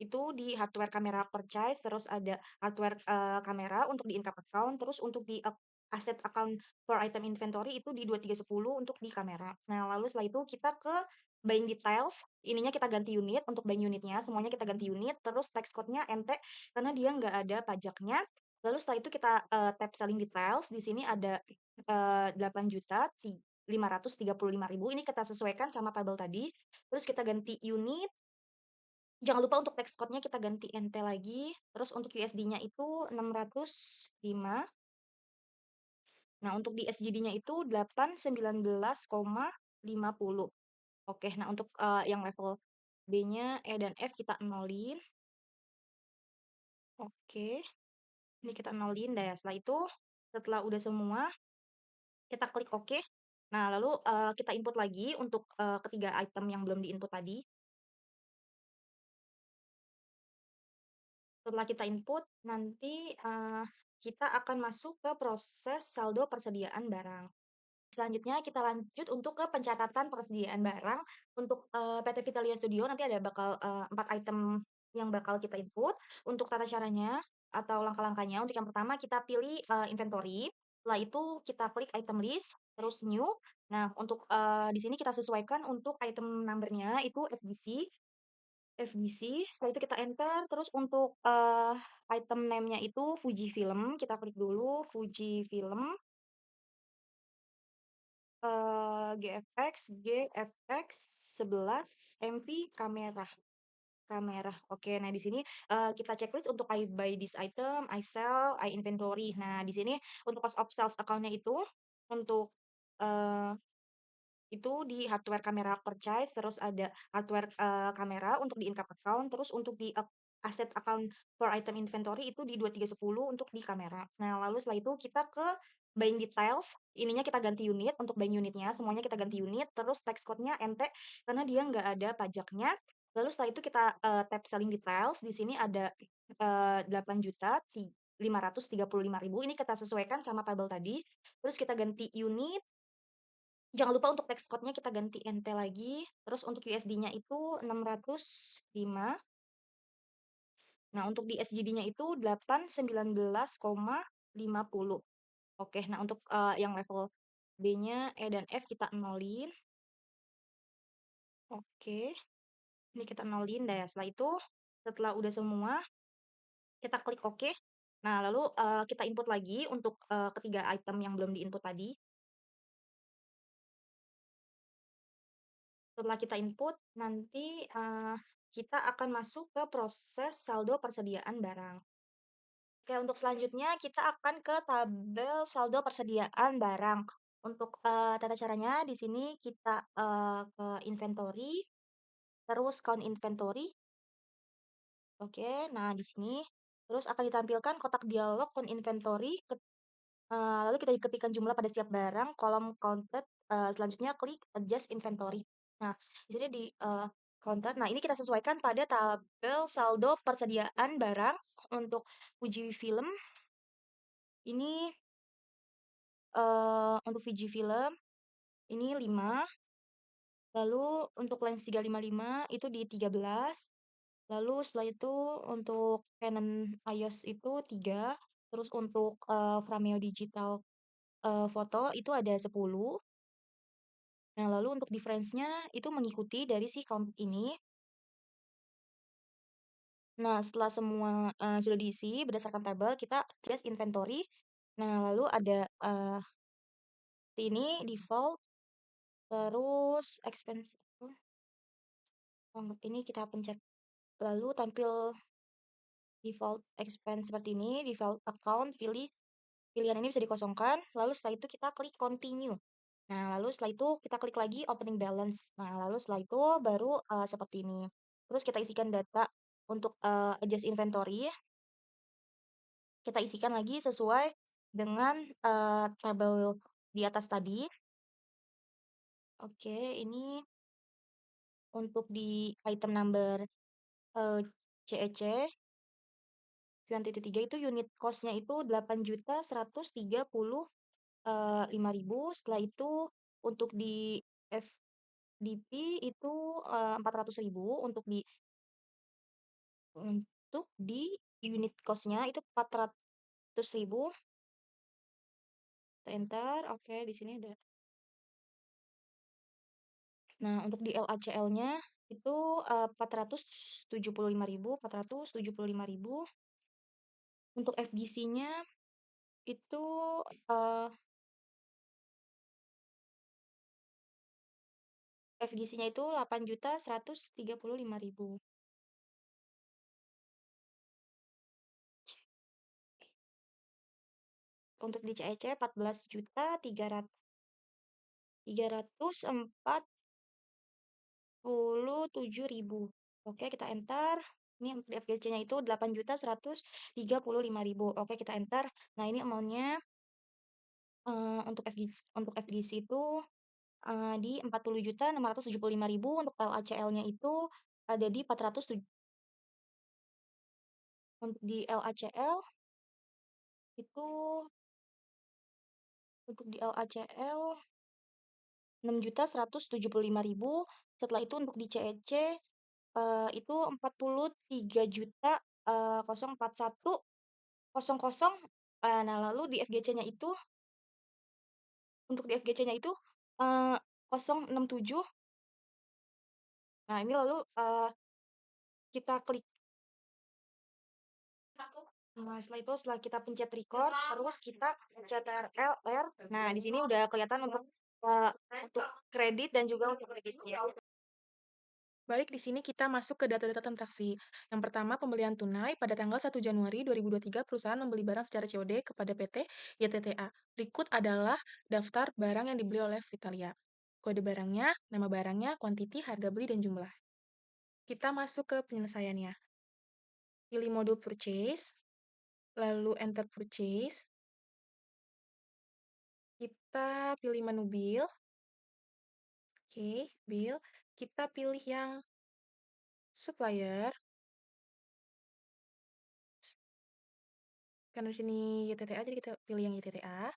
itu di hardware kamera purchase, terus ada hardware, kamera untuk di income account, terus untuk di asset account for item inventory itu di 2310 untuk di kamera. Nah, lalu setelah itu kita ke buying details, ininya kita ganti unit, untuk buying unitnya semuanya kita ganti unit, terus tax code-nya NT karena dia nggak ada pajaknya. Lalu setelah itu kita, tap selling details, di sini ada, 8.535.000 ini kita sesuaikan sama tabel tadi, terus kita ganti unit. Jangan lupa untuk tax code-nya kita ganti NT lagi, terus untuk USD-nya itu 605. Nah, untuk di SGD-nya itu 819,50. Oke, nah untuk, yang level B-nya, E dan F kita nolin. Oke, ini kita nolin dah ya. Setelah itu, setelah udah semua, kita klik oke. Nah, lalu, kita input lagi untuk, ketiga item yang belum di-input tadi. Setelah kita input, nanti, kita akan masuk ke proses saldo persediaan barang. Selanjutnya kita lanjut untuk ke pencatatan persediaan barang untuk, PT Vitalia Studio nanti ada bakal, 4 item yang bakal kita input. Untuk tata caranya atau langkah-langkahnya, untuk yang pertama kita pilih, inventory, setelah itu kita klik item list, terus new. Nah untuk, di sini kita sesuaikan untuk item number-nya itu FBC, setelah itu kita enter, terus untuk, item name-nya itu Fujifilm, kita klik dulu Fujifilm, GFX 11 MV kamera kamera. Oke, nah di sini, kita checklist untuk I buy this item, I sell, I inventory. Nah di sini untuk cost of sales account-nya itu untuk, eee itu di hardware kamera purchase, terus ada hardware, kamera untuk di income account, terus untuk di asset account for item inventory itu di 2310 untuk di kamera. Nah, lalu setelah itu kita ke buying details, ininya kita ganti unit, untuk buying unitnya semuanya kita ganti unit, terus tax code-nya NT karena dia nggak ada pajaknya. Lalu setelah itu kita, tap selling details, di sini ada, 8.535.000 ini kita sesuaikan sama tabel tadi, terus kita ganti unit. Jangan lupa untuk tax code-nya kita ganti NT lagi, terus untuk USD-nya itu 605. Nah, untuk di SGD-nya itu 819,50. Oke, nah untuk, yang level B-nya, E dan F kita nolin. Oke, ini kita nolin dah ya. Setelah itu, setelah udah semua, kita klik oke. Nah, lalu, kita input lagi untuk, ketiga item yang belum di-input tadi. Setelah kita input, nanti, kita akan masuk ke proses saldo persediaan barang. Oke, untuk selanjutnya kita akan ke tabel saldo persediaan barang. Untuk, tata caranya di sini kita, ke inventory, terus count inventory. Oke, nah di sini terus akan ditampilkan kotak dialog count inventory, lalu kita ketikkan jumlah pada setiap barang, kolom counted, selanjutnya klik adjust inventory. Nah, di sini di, counted, nah ini kita sesuaikan pada tabel saldo persediaan barang untuk Fujifilm ini untuk Fujifilm ini 5, lalu untuk lens 355 itu di 13, lalu setelah itu untuk Canon EOS itu 3, terus untuk Frameo Digital foto itu ada 10. Nah, lalu untuk difference-nya itu mengikuti dari si count ini. Nah, setelah semua sudah diisi berdasarkan tabel, kita adjust inventory. Nah, lalu ada ini default, terus expense ini kita pencet. Lalu tampil default expense seperti ini, default account, pilihan ini bisa dikosongkan. Lalu setelah itu kita klik continue. Nah, lalu setelah itu kita klik lagi opening balance. Nah, lalu setelah itu baru seperti ini. Terus kita isikan data untuk adjust inventory. Kita isikan lagi sesuai dengan tabel di atas tadi. Oke, ini untuk di item number CEC tiga itu unit cost-nya itu 8.135.000. Setelah itu untuk di FDP itu 400.000. Untuk di unit cost-nya itu 400.000. Kita enter. Oke, di sini ada. Nah, untuk di LACL-nya itu 475.000. Untuk FGC-nya itu FGC-nya itu 8.135.000. Untuk di CEC 14.347.000. Oke, kita enter. Ini untuk FGC-nya itu 8.135.000. Oke, kita enter. Nah, ini amount-nya untuk FGC itu di 40.675.000. Untuk LACL-nya itu ada di 407. Untuk di LACL itu untuk di LACL 6.175.000. Setelah itu untuk di CEC itu 43.041.00. Nah, lalu di FGC-nya itu untuk di FGC-nya itu 067. Nah, ini lalu kita klik. Nah, setelah kita pencet record, terus kita pencet RLR. Nah, di sini udah kelihatan untuk kredit dan juga untuk kreditnya. Baik, di sini kita masuk ke data-data transaksi. Yang pertama, pembelian tunai pada tanggal 1 Januari 2023 perusahaan membeli barang secara COD kepada PT YTTA. Berikut adalah daftar barang yang dibeli oleh Vitalia. Kode barangnya, nama barangnya, kuantiti, harga beli, dan jumlah. Kita masuk ke penyelesaiannya. Pilih modul purchase, lalu enter purchase. Kita pilih menu bill. Oke, bill. Kita pilih yang supplier. Karena di sini YTTA, jadi kita pilih yang YTTA.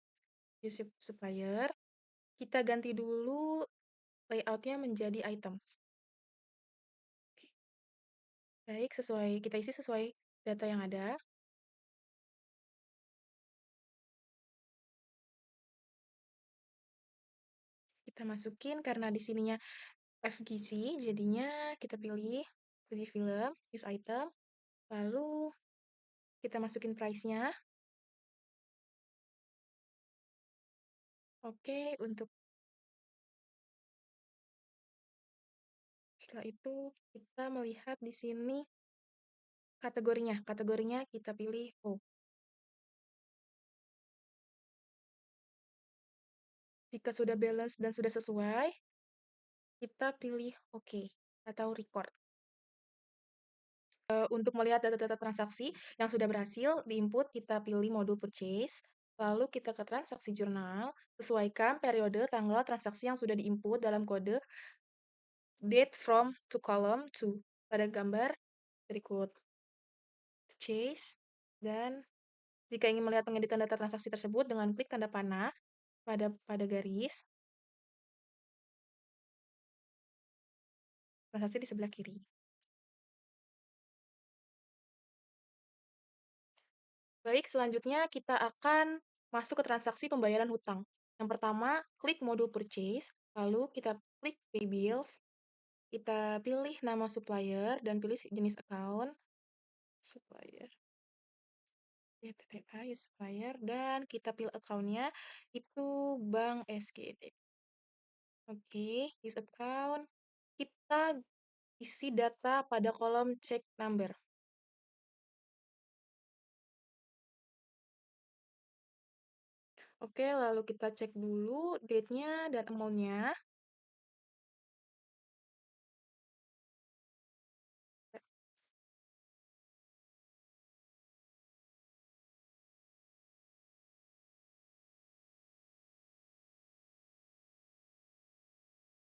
Use supplier. Kita ganti dulu layoutnya menjadi items. Oke. Baik, kita isi sesuai data yang ada. Kita masukin karena di sininya FGC, jadinya kita pilih Fujifilm, use item, lalu kita masukin price-nya. Oke, setelah itu kita melihat di sini kategorinya. Kategorinya kita pilih O. Jika sudah balance dan sudah sesuai, kita pilih OK atau record. Untuk melihat data-data transaksi yang sudah berhasil diinput, kita pilih modul purchase, lalu kita ke transaksi jurnal, sesuaikan periode tanggal transaksi yang sudah diinput dalam kode date from to column to pada gambar berikut. Purchase, dan jika ingin melihat pengeditan data transaksi tersebut dengan klik tanda panah, pada garis, transaksi di sebelah kiri. Baik, selanjutnya kita akan masuk ke transaksi pembayaran hutang. Yang pertama, klik modul purchase, lalu kita klik pay bills, kita pilih nama supplier dan pilih jenis account, supplier, TTA, use supplier, dan kita pilih account-nya itu Bank SGD. Oke, use account, kita isi data pada kolom check number. Oke, lalu kita cek dulu date-nya dan amount-nya.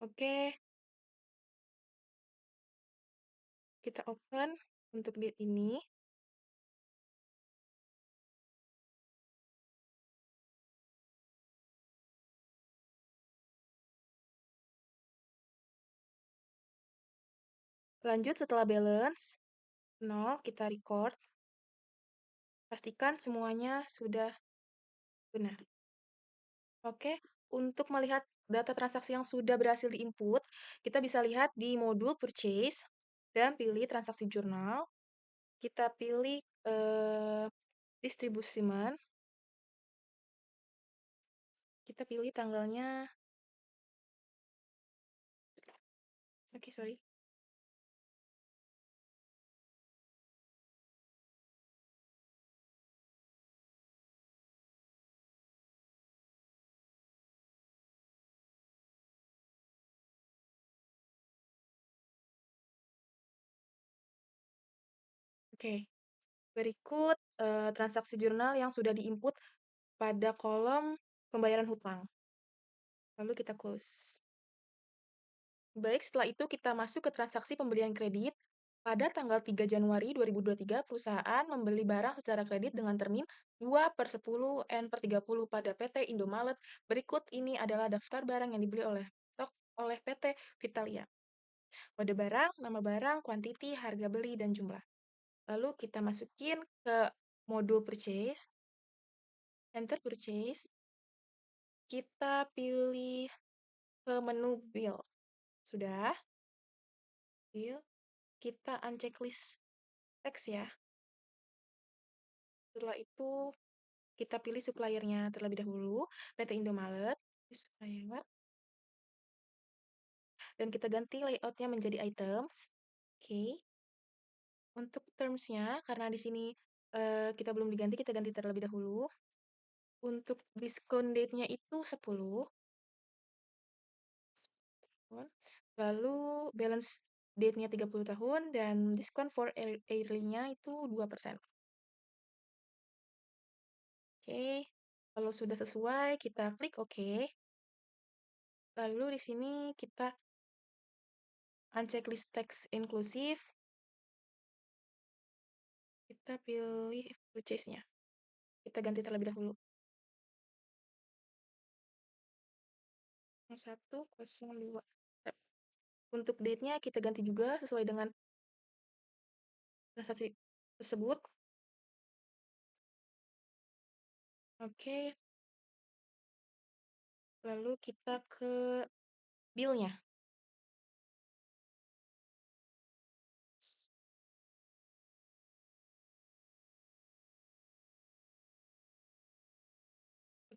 Oke, kita open untuk date ini. Lanjut setelah balance 0, kita record. Pastikan semuanya sudah benar. Oke, untuk melihat data transaksi yang sudah berhasil diinput, kita bisa lihat di modul purchase dan pilih transaksi jurnal. Kita pilih distribution. Kita pilih tanggalnya. Oke, sorry. Oke, berikut transaksi jurnal yang sudah diinput pada kolom pembayaran hutang. Lalu kita close. Baik, setelah itu kita masuk ke transaksi pembelian kredit. Pada tanggal 3 Januari 2023, perusahaan membeli barang secara kredit dengan termin 2/10 N/30 pada PT Indomaret. Berikut ini adalah daftar barang yang dibeli oleh PT Vitalia. Kode barang, nama barang, quantity, harga beli, dan jumlah. Lalu kita masukin ke modul purchase, enter purchase, kita pilih ke menu bill. Sudah, bill, kita uncheck list teks ya. Setelah itu, kita pilih suppliernya terlebih dahulu, PT Indomaret, supplier, dan kita ganti layoutnya menjadi items. Oke. Untuk termsnya, karena di sini kita belum diganti, kita ganti terlebih dahulu. Untuk diskon date-nya itu 10. Lalu balance date-nya 30 tahun dan diskon for early-nya itu 2%. Oke, kalau sudah sesuai, kita klik OK. Lalu di sini kita uncheck list text inklusif. Kita pilih purchase-nya. Kita ganti terlebih dahulu. 0102. Untuk date-nya kita ganti juga sesuai dengan transaksi tersebut. Oke. Lalu kita ke bill-nya.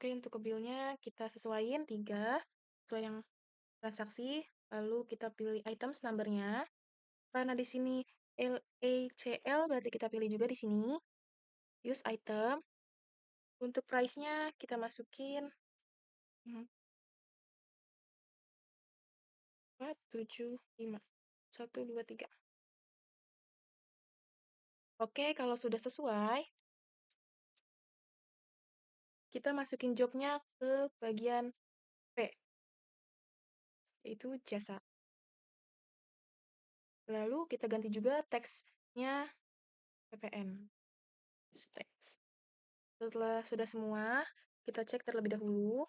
Oke, untuk ke bill-nya kita sesuaiin 3, sesuai yang transaksi, lalu kita pilih items number-nya. Karena di sini LACL, berarti kita pilih juga di sini. Use item. Untuk price-nya kita masukin 475. 1, 2, 3. Oke, kalau sudah sesuai, kita masukin job-nya ke bagian P, yaitu jasa. Lalu kita ganti juga teksnya PPN. Teks. Setelah sudah semua, kita cek terlebih dahulu.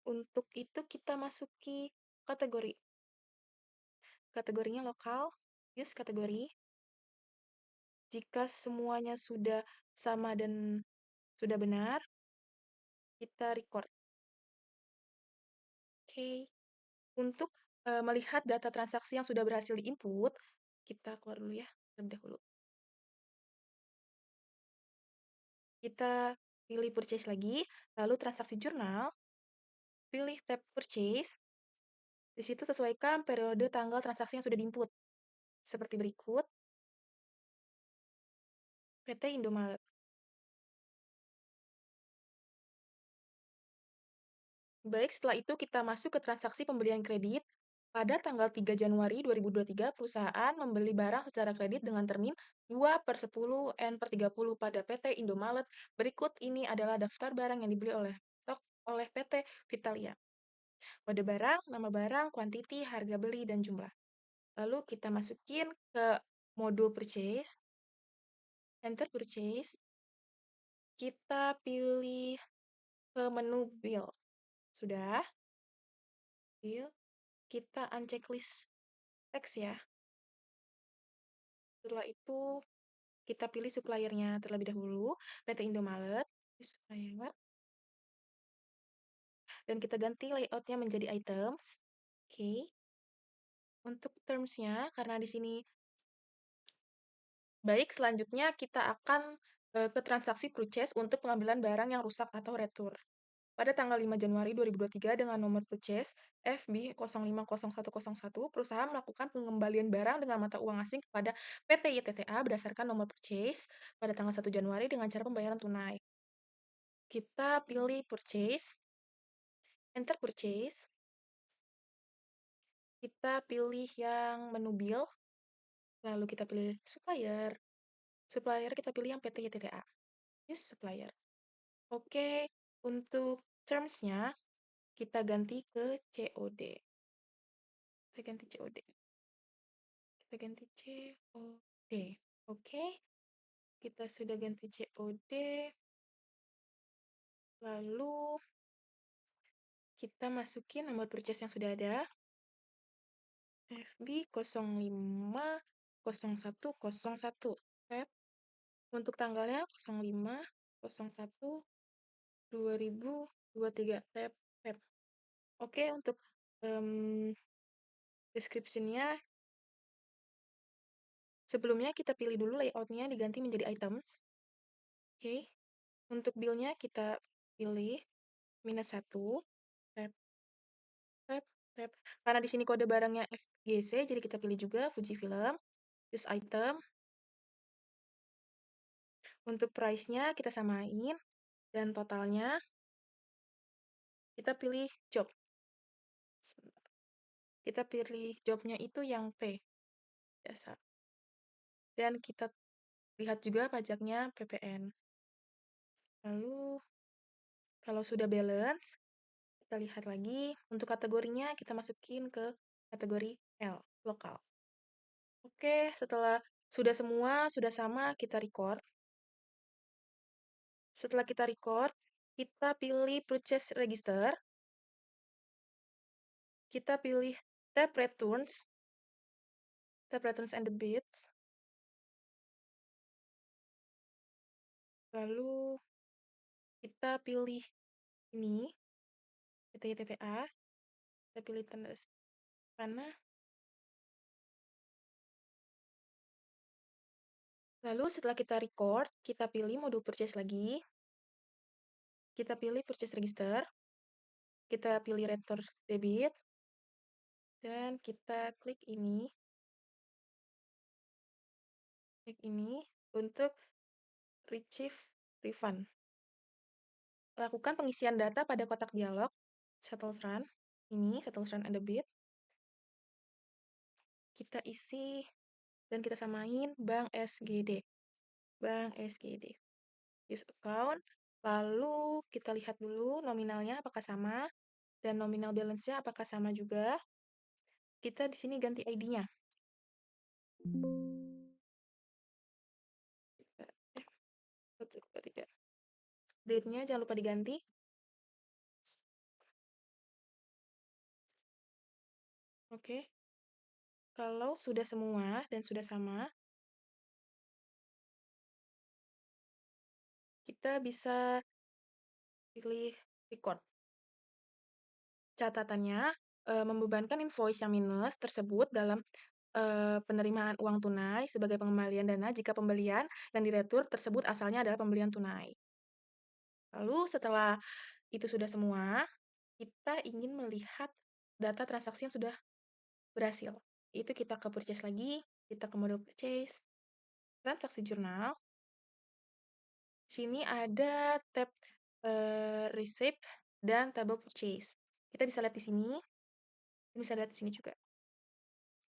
Untuk itu kita masuki kategori. Kategorinya lokal, use kategori. Jika semuanya sudah sama dan sudah benar, kita record. Oke. Untuk melihat data transaksi yang sudah berhasil diinput, kita keluar dulu ya, terlebih dahulu. Kita pilih purchase lagi, lalu transaksi jurnal, pilih tab purchase. Di situ sesuaikan periode tanggal transaksi yang sudah diinput. Seperti berikut. PT Indomaret. Baik, setelah itu kita masuk ke transaksi pembelian kredit. Pada tanggal 3 Januari 2023, perusahaan membeli barang secara kredit dengan termin 2/10 N/30 pada PT Indomaret. Berikut ini adalah daftar barang yang dibeli oleh PT Vitalia. Kode barang, nama barang, quantity, harga beli, dan jumlah. Lalu kita masukin ke modul purchase, enter purchase, kita pilih ke menu bill. Sudah, bill, kita uncheck list text ya. Setelah itu, kita pilih suppliernya terlebih dahulu, PT Indomaret, supplier, dan kita ganti layoutnya menjadi items. Oke. Untuk termsnya, karena di sini baik, selanjutnya kita akan ke transaksi purchase untuk pengambilan barang yang rusak atau retur. Pada tanggal 5 Januari 2023 dengan nomor purchase FB050101, perusahaan melakukan pengembalian barang dengan mata uang asing kepada PT YTTA berdasarkan nomor purchase pada tanggal 1 Januari dengan cara pembayaran tunai. Kita pilih purchase, enter purchase, kita pilih yang menu bill, lalu kita pilih supplier, kita pilih yang PT YTTA, use supplier. Oke, untuk termsnya kita ganti ke COD. Kita ganti COD. Kita ganti COD. Oke, kita sudah ganti COD. Lalu kita masukin nomor purchase yang sudah ada. FB050101. Tab. Untuk tanggalnya 05/01/2023. Tab. Tab. Oke, untuk description-nya sebelumnya kita pilih dulu layout-nya diganti menjadi items. Oke. Untuk bill-nya kita pilih -1, tab, tab, tab. Karena di sini kode barangnya FGC, jadi kita pilih juga Fujifilm, use item. Untuk price-nya kita samain, dan totalnya kita pilih job. Sebentar. Kita pilih job-nya itu yang P, biasa. Dan kita lihat juga pajaknya PPN. Lalu, kalau sudah balance, kita lihat lagi. Untuk kategorinya, kita masukin ke kategori L, lokal. Oke, setelah sudah sama, kita record. Setelah kita record, kita pilih purchase register. Kita pilih tab returns and debits. Lalu kita pilih ini, PT TTA. Kita pilih tanda panah. Lalu setelah kita record, kita pilih modul purchase lagi. Kita pilih purchase register. Kita pilih return debit. Dan kita klik ini. Untuk retrieve refund. Lakukan pengisian data pada kotak dialog. Settles run. Ini, settles run and debit. Kita isi dan kita samain Bank SGD. Bank SGD. Use account. Lalu kita lihat dulu nominalnya apakah sama dan nominal balance-nya apakah sama juga. Kita di sini ganti ID-nya. Date-nya jangan lupa diganti. Oke, kalau sudah semua dan sudah sama, kita bisa pilih record. Catatannya, membebankan invoice yang minus tersebut dalam penerimaan uang tunai sebagai pengembalian dana jika pembelian yang diretur tersebut asalnya adalah pembelian tunai. Lalu setelah itu sudah semua, kita ingin melihat data transaksi yang sudah berhasil. Itu kita ke purchase lagi, kita ke model purchase, transaksi jurnal. Sini ada tab receipt dan table purchase. Kita bisa lihat di sini, bisa lihat di sini juga.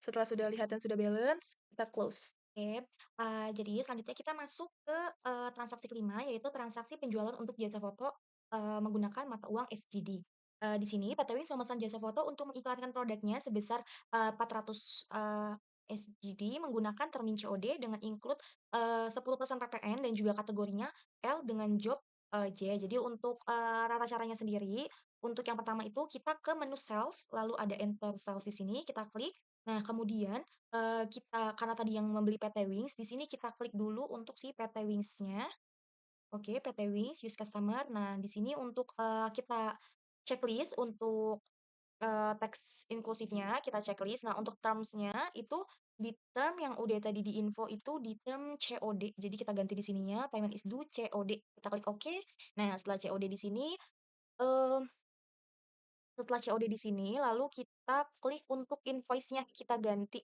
Setelah sudah lihat dan sudah balance, kita close. Oke, jadi selanjutnya kita masuk ke transaksi kelima, yaitu transaksi penjualan untuk jasa foto menggunakan mata uang SGD. Di sini PT Wings memesan jasa foto untuk mengiklankan produknya sebesar 400 SGD menggunakan termin COD dengan include 10% PPN dan juga kategorinya L dengan job J. Jadi untuk tata caranya sendiri, untuk yang pertama itu kita ke menu sales, lalu ada enter sales di sini, kita klik. Nah, kemudian kita karena tadi yang membeli PT Wings, di sini kita klik dulu untuk si PT Wings-nya. Oke, PT Wings, use customer. Nah, di sini untuk, kita checklist untuk, teks inklusifnya, kita checklist. Nah, untuk terms-nya itu di term yang udah tadi di info itu di term COD. Jadi kita ganti di sininya, payment is due COD. Kita klik oke. Nah, setelah COD di sini, eee, setelah COD di sini, lalu kita klik untuk invoice-nya, kita ganti.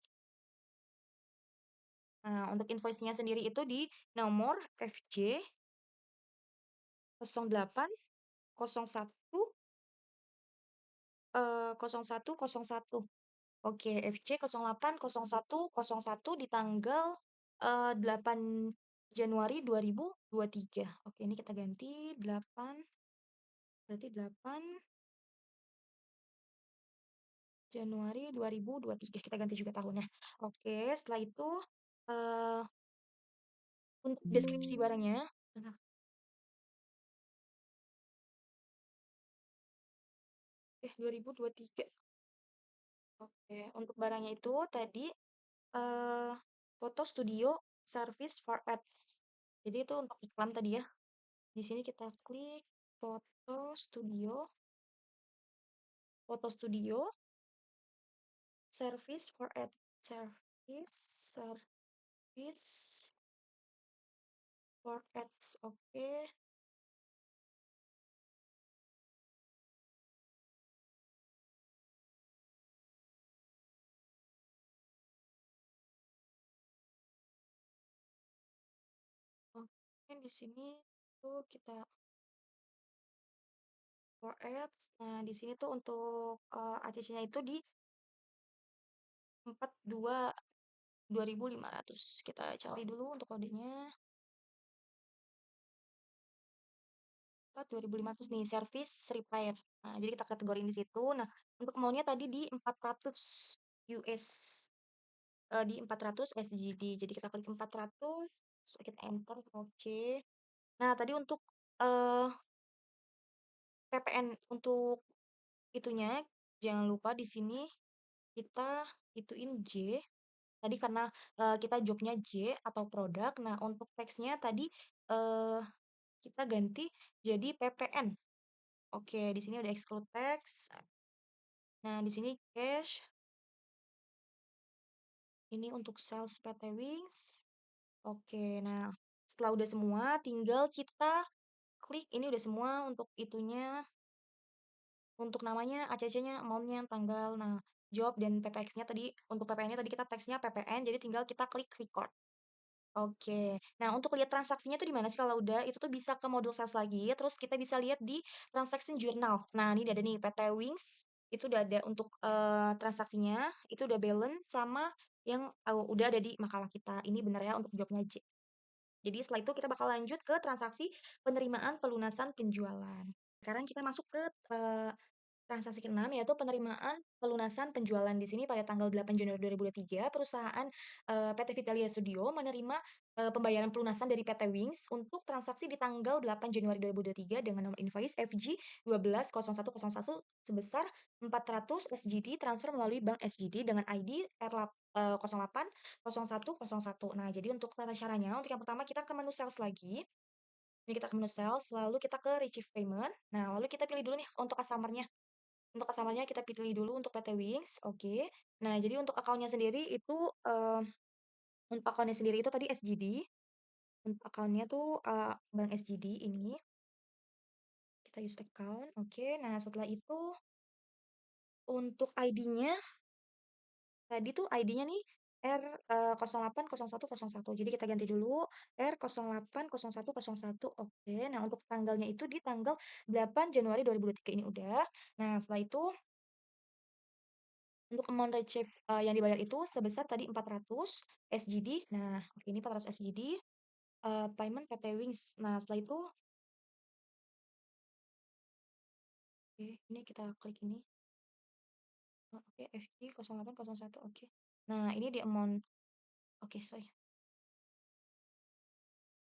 Nah, untuk invoice-nya sendiri itu di nomor FJ 08 01 0101. Oke, FJ 08 01 01 di tanggal 8 Januari 2023. Oke, ini kita ganti 8, berarti 8 Januari 2023. Kita ganti juga tahunnya. Oke, setelah itu eh untuk deskripsi barangnya, 2023. Oke, untuk barangnya itu tadi eh foto studio service for ads. Jadi itu untuk iklan tadi ya. Di sini kita klik foto studio service for ads. Service for ads. Oke. Oke, di sini tuh kita for ads. Nah, di sini tuh untuk ACC-nya itu di 42.2500. Kita cari dulu untuk kodenya. 4.500 nih, service repair. Nah, jadi kita kategoriin di situ. Nah, untuk maunya tadi di 400 US, di 400 SGD. Jadi kita klik 400, terus kita enter, oke. Nah, tadi untuk eh, PPN untuk itunya, jangan lupa di sini kita ituin J. Tadi karena kita jobnya J atau produk. Nah, untuk teksnya tadi eh, kita ganti jadi PPN. Oke, di sini udah exclude text. Nah, di sini cash. Ini untuk sales PT Wings. Oke, nah setelah udah semua, tinggal kita klik. Ini udah semua untuk itunya, untuk namanya, ACC-nya, amount-nya, tanggal. Nah, job dan PPX-nya tadi, untuk PPN-nya tadi kita teksnya PPN, jadi tinggal kita klik record. Oke. Nah, untuk lihat transaksinya tuh di mana sih kalau udah? Itu tuh bisa ke modul sales lagi, terus kita bisa lihat di transaction journal. Nah, ini udah ada nih PT Wings. Itu udah ada untuk transaksinya, itu udah balance sama yang udah ada di makalah kita. Ini benar ya untuk jobnya J. Jadi setelah itu kita bakal lanjut ke transaksi penerimaan pelunasan penjualan. Sekarang kita masuk ke Transaksi ke-6 yaitu penerimaan pelunasan penjualan. Di sini pada tanggal 8 Januari 2023, perusahaan, PT Vitalia Studio menerima, pembayaran pelunasan dari PT Wings untuk transaksi di tanggal 8 Januari 2023 dengan nomor invoice FG 120101 sebesar 400 SGD transfer melalui bank SGD dengan ID R8, 080101. Nah, jadi untuk tata caranya, untuk yang pertama kita ke menu sales lagi. Ini kita ke menu sales, lalu kita ke receive payment. Nah, lalu kita pilih dulu nih untuk customer-nya. Untuk customer-nya kita pilih dulu untuk PT Wings, oke. Nah, jadi untuk akunnya sendiri itu, untuk akunnya sendiri itu tadi SGD, untuk akunnya tuh, bank SGD ini, kita use account, oke. Nah, setelah itu untuk ID-nya, tadi tuh ID-nya nih R, 080101. Jadi kita ganti dulu R080101, oke. Nah, untuk tanggalnya itu di tanggal 8 Januari 2023 ini udah. Nah, setelah itu untuk amount receive, yang dibayar itu sebesar tadi 400 SGD. Nah, oke ini 400 SGD, payment PT Wings. Nah, setelah itu oke, ini kita klik ini. Oh, oke, FG 0801, oke. Nah, ini di amount oke, sorry.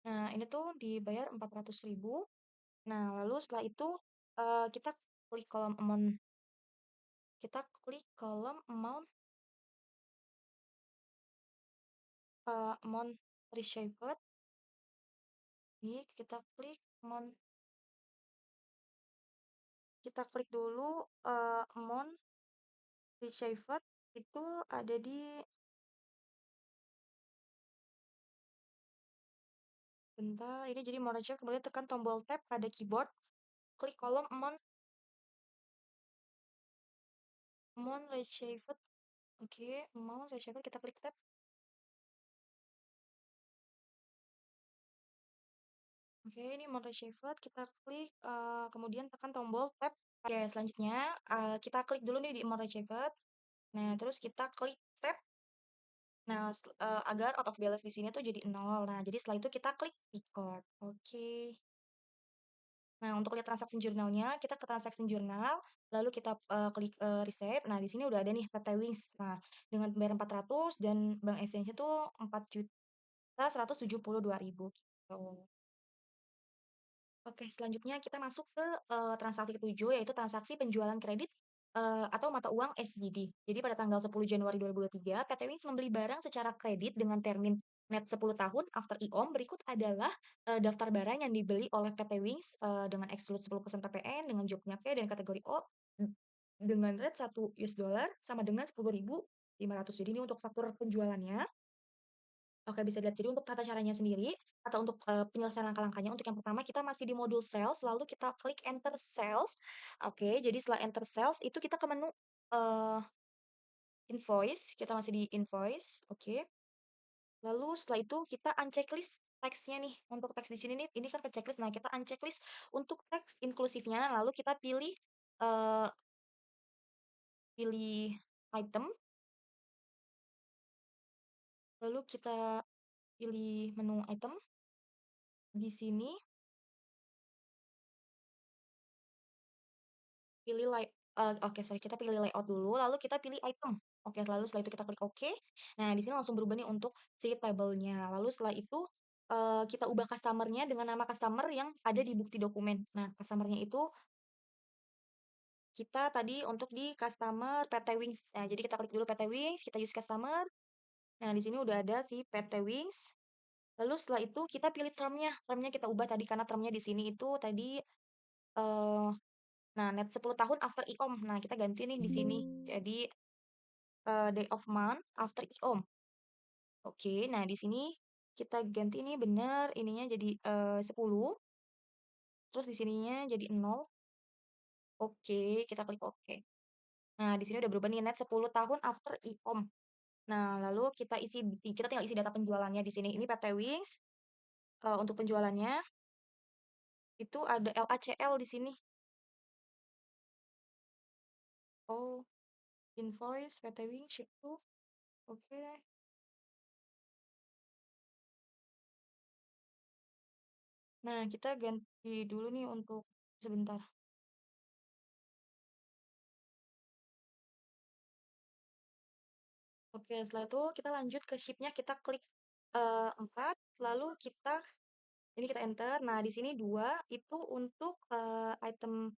Nah, ini tuh dibayar 400.000. Nah, lalu setelah itu, kita klik kolom amount kita klik kolom amount, amount received. Ini kita klik dulu, amount received itu ada di bentar, ini jadi mau receive kemudian tekan tombol tab pada keyboard, klik kolom amount received. Oke, amount received kita klik tab. Oke, ini amount received kita klik, kemudian tekan tombol tab. Oke, selanjutnya, kita klik dulu nih di amount received. Nah, terus kita klik tab. Nah, agar out of balance di sini tuh jadi 0. Nah, jadi setelah itu kita klik record. Oke. Nah, untuk lihat transaksi jurnalnya, kita ke transaksi jurnal, lalu kita, klik, receipt. Nah, di sini udah ada nih PT Wings. Nah, dengan pembayaran 400 dan bank exchange-nya tuh 4.172.000 gitu. Oke, selanjutnya kita masuk ke, transaksi ketujuh, yaitu transaksi penjualan kredit, atau mata uang SGD. Jadi pada tanggal 10 Januari 2023, PT Wings membeli barang secara kredit dengan termin net 10 tahun after IOM. Berikut adalah, daftar barang yang dibeli oleh PT Wings, dengan exclude 10% PPN, dengan jobnya P dan kategori O, dengan rate $1 sama dengan 10.500. Jadi ini untuk faktur penjualannya. Oke, bisa dilihat. Jadi untuk tata caranya sendiri atau untuk, penyelesaian langkah-langkahnya, untuk yang pertama kita masih di modul sales, lalu kita klik enter sales. Oke, jadi setelah enter sales itu kita ke menu, eee, invoice, kita masih di invoice, oke. Lalu setelah itu kita unchecklist teksnya nih, untuk teks di sini nih, ini kan ke checklist, nah kita unchecklist untuk teks inklusifnya, lalu kita pilih, eee, pilih item, lalu kita pilih menu item, di sini pilih oke sorry, kita pilih layout dulu, lalu kita pilih item. Oke, lalu setelah itu kita klik oke. Nah, di sini langsung berubah nih untuk si tabelnya. Lalu setelah itu, kita ubah customer-nya dengan nama customer yang ada di bukti dokumen. Nah, customer-nya itu kita tadi untuk di customer PT Wings. Nah, jadi kita klik dulu PT Wings, kita use customer. Nah, di sini udah ada si PT Wings. Lalu setelah itu kita pilih term-nya. Term-nya kita ubah tadi karena term-nya di sini itu tadi, eee nah, net 10 tahun after IOM. Nah, kita ganti nih di sini. Jadi, day of month after IOM. Oke, nah di sini kita ganti nih benar ininya jadi, 10, terus di sininya jadi 0. Oke, kita klik oke. Nah, di sini udah berubah nih net 10 tahun after IOM. Nah, lalu kita tinggal isi data penjualannya di sini. Ini PT Wings, untuk penjualannya itu ada LACL di sini. Oh, invoice PT Wings ship to, oke. Nah, kita ganti dulu nih untuk sebentar. Oke, setelah itu kita lanjut ke sheet-nya, kita klik 4, lalu ini kita enter. Nah, di sini 2 itu untuk item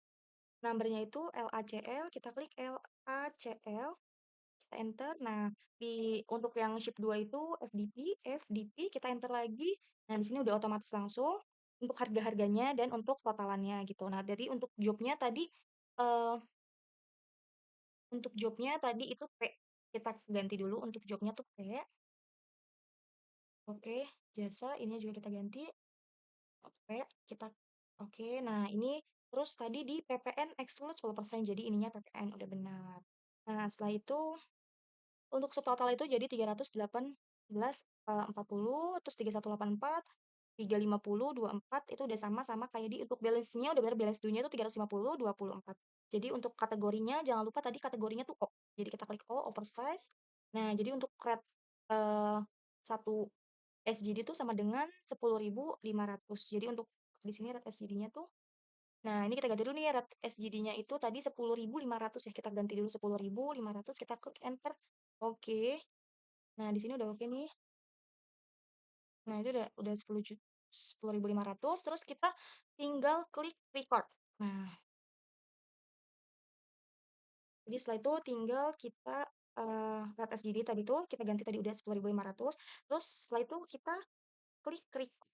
number-nya itu LACL, kita klik LACL, kita enter. Nah, untuk yang sheet 2 itu FDP, kita enter lagi. Nah, di sini udah otomatis langsung untuk harga-harganya dan untuk totalannya gitu. Nah, jadi eh, untuk jobnya tadi itu P. Kita ganti dulu untuk jobnya tuh P. Oke, jasa ini juga kita ganti. Oke, kita oke. Nah, ini terus tadi di PPN exclude 10%, jadi ininya PPN udah benar. Nah, setelah itu untuk subtotal itu jadi 318,40, terus 3184, 350, 24 itu udah sama kayak di untuk balance-nya udah benar, balance due-nya itu 350, 24. Jadi untuk kategorinya jangan lupa tadi kategorinya tuh O. Jadi kita klik O, oversize. Nah, jadi untuk rate 1 SGD itu sama dengan 10.500. Jadi untuk di sini rate SGD-nya tuh, nah ini kita ganti dulu nih rate SGD-nya itu tadi 10.500 ya, kita ganti dulu 10.500, kita klik enter. Oke. Nah, di sini udah oke nih. Nah, itu udah 10.500, terus kita tinggal klik record. Nah, jadi setelah itu tinggal kita rate SGD tadi tuh kita ganti, tadi udah 10.500, terus setelah itu kita klik record.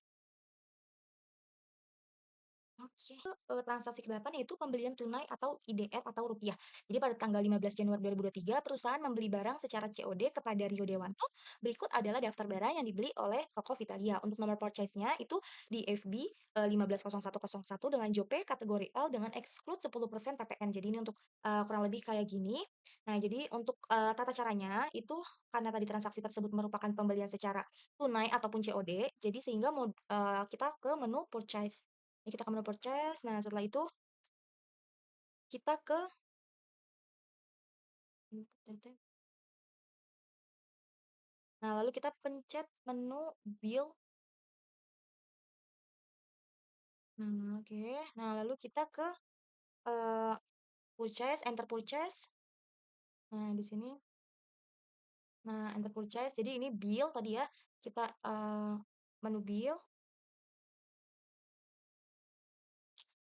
Oke. Transaksi ke-8 yaitu pembelian tunai atau IDR atau rupiah. Jadi pada tanggal 15 Januari 2023, perusahaan membeli barang secara COD kepada Rio Dewanto. Berikut adalah daftar barang yang dibeli oleh toko Vitalia. Untuk nomor purchase-nya itu di FB 150101 dengan JOP kategori L dengan exclude 10% PPN. Jadi ini untuk kurang lebih kayak gini. Nah, jadi untuk tata caranya itu karena tadi transaksi tersebut merupakan pembelian secara tunai ataupun COD, jadi sehingga kita ke menu purchase. Ini kita ke menu purchase. Nah, setelah itu kita ke Nah, lalu kita pencet menu bill. Nah, oke. Nah, lalu kita ke eh, purchase, enter purchase. Nah, di sini. Nah, enter purchase. Jadi ini bill tadi ya. Kita menu bill.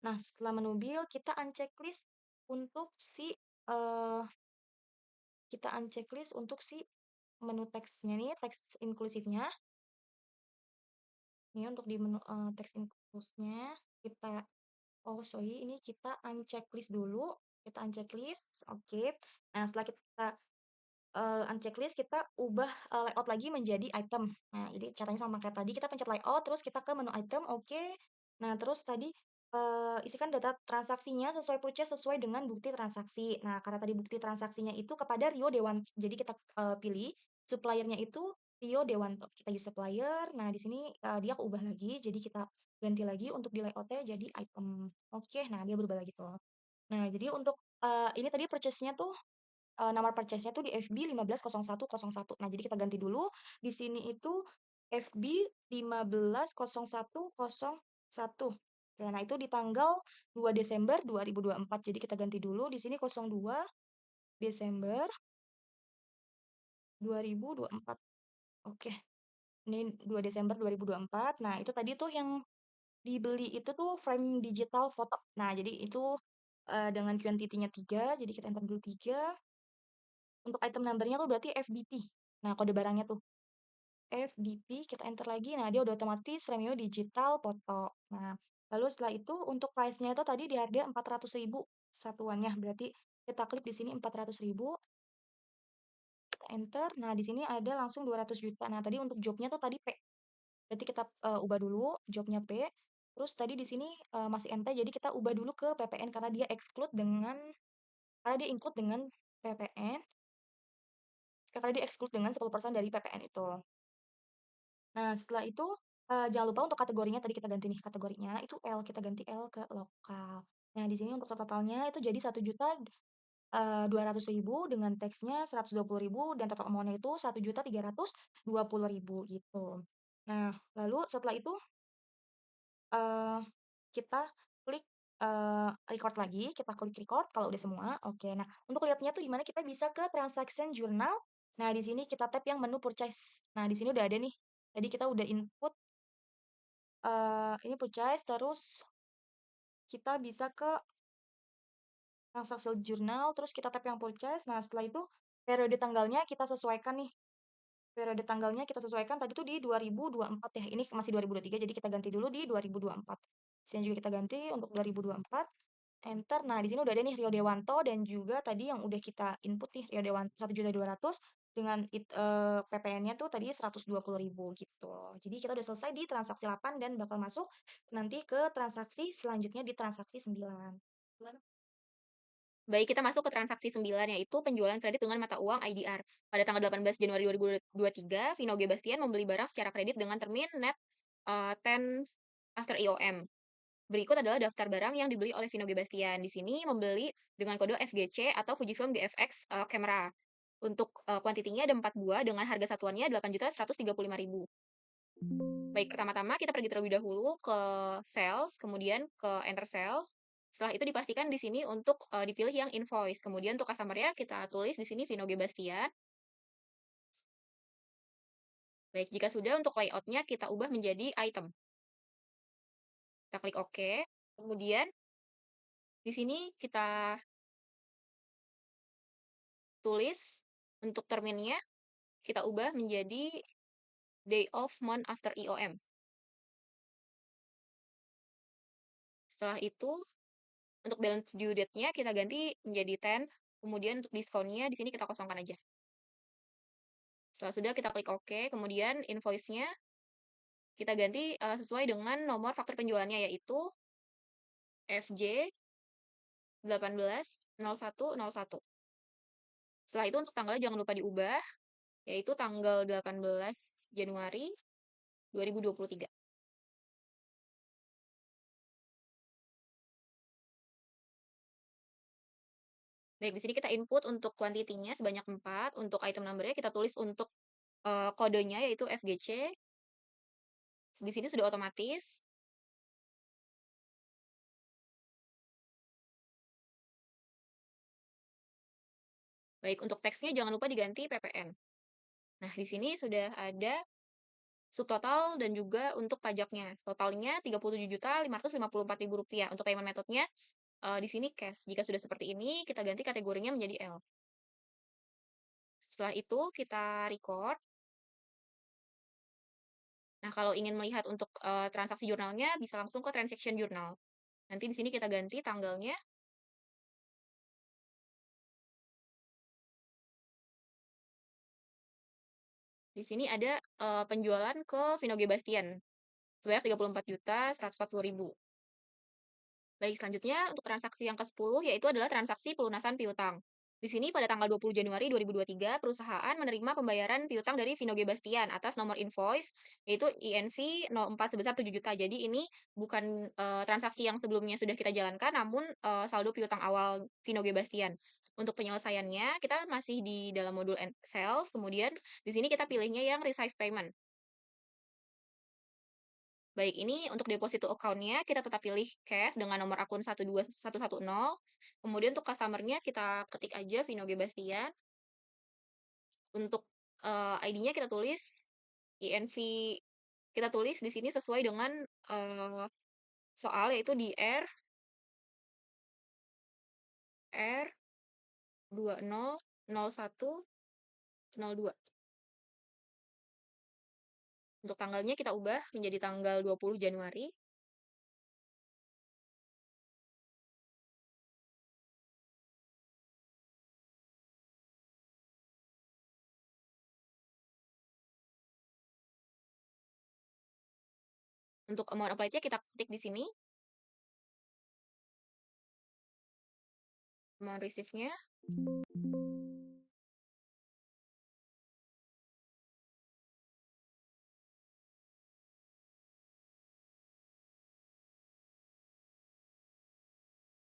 Nah, setelah menu bill kita unchecklist untuk si eh kita unchecklist untuk si menu teksnya nih, teks inklusifnya. Ini untuk di menu teks inklusifnya kita sorry, ini kita unchecklist dulu. Kita unchecklist, oke. Nah, setelah kita unchecklist, kita ubah layout lagi menjadi item. Nah, jadi caranya sama kayak tadi, kita pencet layout, terus kita ke menu item, oke. Nah, terus tadi isikan data transaksinya sesuai purchase sesuai dengan bukti transaksi. Nah, karena tadi bukti transaksinya itu kepada Rio Dewanto, jadi kita pilih suppliernya itu Rio Dewanto. Kita use supplier. Nah, di sini dia keubah lagi, jadi kita ganti lagi untuk di layoutnya jadi item. Oke, nah dia berubah lagi tuh. Nah, jadi untuk ini tadi purchase-nya tuh nomor purchase-nya tuh di FB 150101. Nah, jadi kita ganti dulu. Di sini itu FB 150101. Oke, nah itu di tanggal 2 Desember 2024. Jadi kita ganti dulu di sini 02 Desember 2024. Oke. Ini 2 Desember 2024. Nah, itu tadi tuh yang dibeli itu tuh frame digital foto. Nah, jadi itu dengan quantity-nya 3, jadi kita enter dulu 3. Untuk item number-nya tuh berarti FDP. Nah, kode barangnya tuh FDP, kita enter lagi. Nah, dia udah otomatis frame digital foto. Nah, lalu setelah itu untuk price-nya itu tadi di harga 400.000 satuannya. Berarti kita klik di sini 400.000, kita enter. Nah, di sini ada langsung 200 juta. Nah, tadi untuk jobnya tuh tadi P. Berarti kita ubah dulu jobnya P. Terus tadi di sini masih NT, jadi kita ubah dulu ke PPN karena dia include dengan PPN. Karena dia exclude dengan 10% dari PPN itu. Nah, setelah itu jangan lupa untuk kategorinya tadi kita ganti nih kategorinya itu L, kita ganti L ke lokal. Nah, di sini untuk totalnya itu jadi 1.200.000 dengan teksnya 120.000 dan total amount-nya itu 1.320.000 gitu. Nah, lalu setelah itu eh kita klik record lagi, kita klik record kalau udah semua. Oke, nah untuk lihatnya tuh gimana kita bisa ke transaction journal. Nah, di sini kita tap yang menu purchase. Nah, di sini udah ada nih. Tadi kita udah input, ini purchase, terus kita bisa ke transaksi jurnal, terus kita tap yang purchase. Nah, setelah itu periode tanggalnya kita sesuaikan nih. Periode tanggalnya kita sesuaikan tadi tuh di 2024 ya. Ini masih 2023, jadi kita ganti dulu di 2024. Sini juga kita ganti untuk 2024. Enter. Nah, di sini udah ada nih Rio Dewanto dan juga tadi yang udah kita input nih Rio Dewanto 1.200.000 dengan PPN-nya tuh tadi 120.000 gitu. Jadi kita udah selesai di transaksi 8 dan bakal masuk nanti ke transaksi selanjutnya di transaksi 9. Baik, kita masuk ke transaksi 9, yaitu penjualan kredit dengan mata uang IDR. Pada tanggal 18 Januari 2023, Vino G. Bastian membeli barang secara kredit dengan termin net 10 after IOM. Berikut adalah daftar barang yang dibeli oleh Vino G. Bastian. Di sini membeli dengan kode FGC atau Fujifilm GFX camera. Untuk kuantitinya ada 4 buah dengan harga satuannya 8.135.000. Baik, pertama-tama kita pergi terlebih dahulu ke sales, kemudian ke enter sales. Setelah itu dipastikan di sini untuk dipilih yang invoice. Kemudian untuk customer-nya kita tulis di sini Vino G. Bastian. Baik, jika sudah untuk layout-nya kita ubah menjadi item. Kita klik OK. Kemudian di sini kita tulis untuk terminnya kita ubah menjadi day of month after IOM. Setelah itu untuk balance due date-nya kita ganti menjadi 10. Kemudian untuk diskonnya di sini kita kosongkan aja. Setelah sudah kita klik OK, kemudian invoice-nya kita ganti sesuai dengan nomor faktur penjualannya yaitu FJ 180101. Setelah itu untuk tanggalnya jangan lupa diubah, yaitu tanggal 18 Januari 2023. Baik, di sini kita input untuk kuantitinya sebanyak 4, untuk item number-nya kita tulis untuk kodenya yaitu FGC. Di sini sudah otomatis. Baik, untuk teksnya jangan lupa diganti PPN. Nah, di sini sudah ada subtotal dan juga untuk pajaknya. Totalnya Rp37.554.000. Untuk payment methodnya di sini cash. Jika sudah seperti ini, kita ganti kategorinya menjadi L. Setelah itu kita record. Nah, kalau ingin melihat untuk transaksi jurnalnya, bisa langsung ke transaction journal. Nanti di sini kita ganti tanggalnya. Di sini ada penjualan ke Vino G. Bastian sebanyak 34.140.000. Baik, selanjutnya untuk transaksi yang ke-10 yaitu adalah transaksi pelunasan piutang. Di sini pada tanggal 20 Januari 2023, perusahaan menerima pembayaran piutang dari Vino G. Bastian atas nomor invoice yaitu INV 04 sebesar 7 juta. Jadi ini bukan transaksi yang sebelumnya sudah kita jalankan, namun saldo piutang awal Vino G. Bastian. Untuk penyelesaiannya, kita masih di dalam modul sales, kemudian di sini kita pilihnya yang receive payment. Baik, ini untuk deposito account-nya kita tetap pilih cash dengan nomor akun 12110. Kemudian untuk customer-nya kita ketik aja Vino G. Bastian. Untuk ID-nya kita tulis INV, kita tulis di sini sesuai dengan soal yaitu di R200102. Untuk tanggalnya kita ubah menjadi tanggal 20 Januari. Untuk amount applied-nya kita ketik di sini. Amount receive-nya.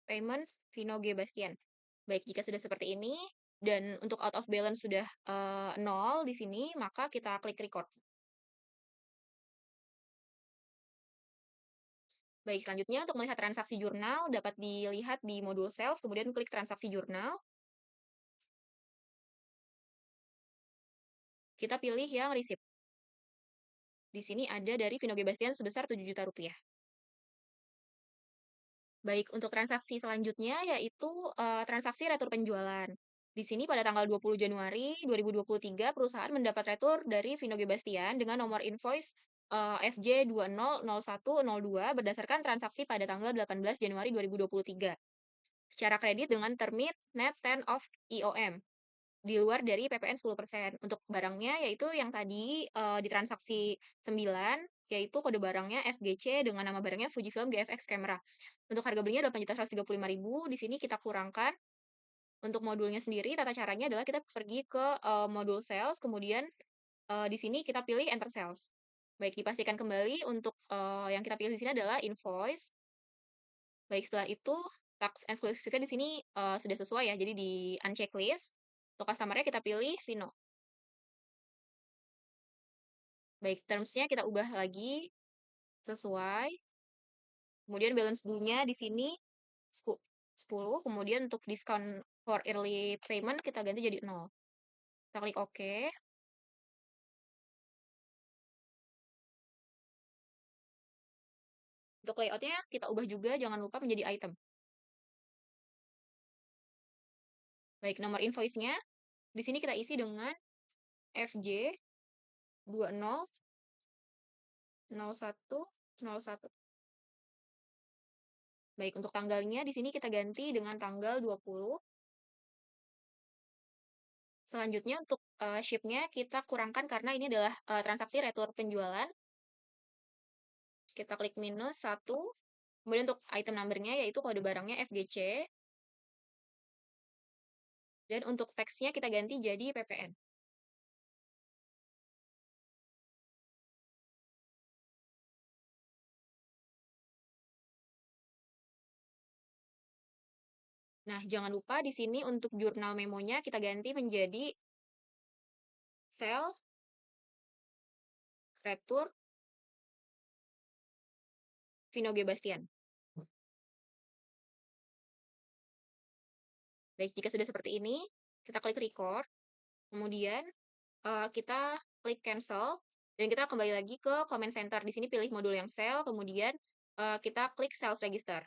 Payment Vino G. Bastian. Baik, jika sudah seperti ini, dan untuk out of balance sudah 0 di sini, maka kita klik record. Baik, selanjutnya untuk melihat transaksi jurnal dapat dilihat di modul sales, kemudian klik transaksi jurnal. kita pilih yang receipt. Di sini ada dari Vino G. Bastian sebesar Rp7.000.000. Baik, untuk transaksi selanjutnya yaitu transaksi retur penjualan. Di sini pada tanggal 20 Januari 2023 perusahaan mendapat retur dari Vino G. Bastian dengan nomor invoice FJ200102 berdasarkan transaksi pada tanggal 18 Januari 2023. Secara kredit dengan termit net 10 of IOM di luar dari PPN 10%. Untuk barangnya yaitu yang tadi di transaksi 9 yaitu kode barangnya FGC dengan nama barangnya Fujifilm GFX Camera. Untuk harga belinya 8.135.000. Di sini kita kurangkan untuk modulnya sendiri. Tata caranya adalah kita pergi ke modul sales, kemudian di sini kita pilih enter sales. Baik, dipastikan kembali untuk yang kita pilih di sini adalah invoice. Baik, setelah itu tax exclusive-nya di sini sudah sesuai ya, jadi di unchecklist. Untuk customer-nya kita pilih Vino. Baik, terms-nya kita ubah lagi sesuai. Kemudian balance due-nya di sini 10, kemudian untuk discount for early payment kita ganti jadi 0. Kita klik OK. Untuk layout-nya kita ubah juga, jangan lupa menjadi item. Baik, nomor invoice-nya di sini kita isi dengan FJ 200101. Baik, untuk tanggalnya di sini kita ganti dengan tanggal 20. Selanjutnya untuk ship-nya kita kurangkan karena ini adalah transaksi retur penjualan. Kita klik minus 1. Kemudian untuk item number-nya yaitu kode barangnya FGC. Dan untuk teksnya kita ganti jadi PPN. Nah, jangan lupa di sini untuk jurnal memonya kita ganti menjadi sel retur Vino G. Bastian. Baik, jika sudah seperti ini, kita klik record, kemudian kita klik cancel, dan kita kembali lagi ke comment center. Di sini pilih modul yang sel, kemudian kita klik sales register.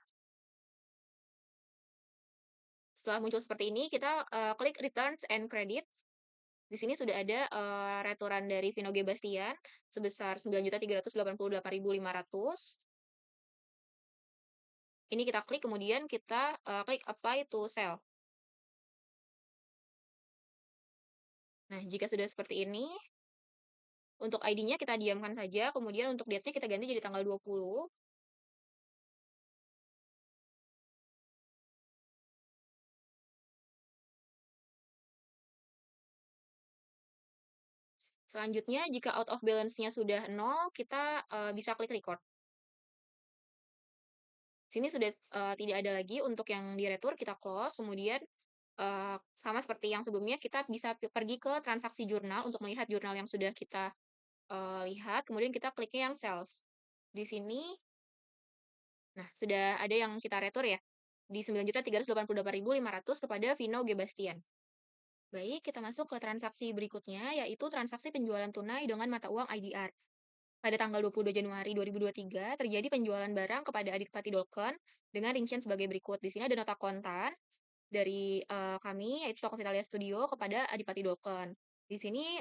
Setelah muncul seperti ini, kita klik returns and credits. Di sini sudah ada returan dari Vino G. Bastian sebesar 9.388.500. Ini kita klik, kemudian kita klik apply to sell. Nah, jika sudah seperti ini, untuk ID-nya kita diamkan saja, kemudian untuk date-nya kita ganti jadi tanggal 20. Selanjutnya, jika out of balance-nya sudah 0, kita bisa klik record. Sini sudah tidak ada lagi untuk yang diretur, kita close, kemudian sama seperti yang sebelumnya, kita bisa pergi ke transaksi jurnal untuk melihat jurnal yang sudah kita lihat, kemudian kita kliknya yang sales. Di sini, nah sudah ada yang kita retur ya, di 9.388.500 kepada Vino G. Bastian. Baik, kita masuk ke transaksi berikutnya, yaitu transaksi penjualan tunai dengan mata uang IDR. Pada tanggal 22 Januari 2023, terjadi penjualan barang kepada Adipati Dolken dengan rincian sebagai berikut. Di sini ada nota kontan dari kami, yaitu Toko Vitalia Studio, kepada Adipati Dolken. Di sini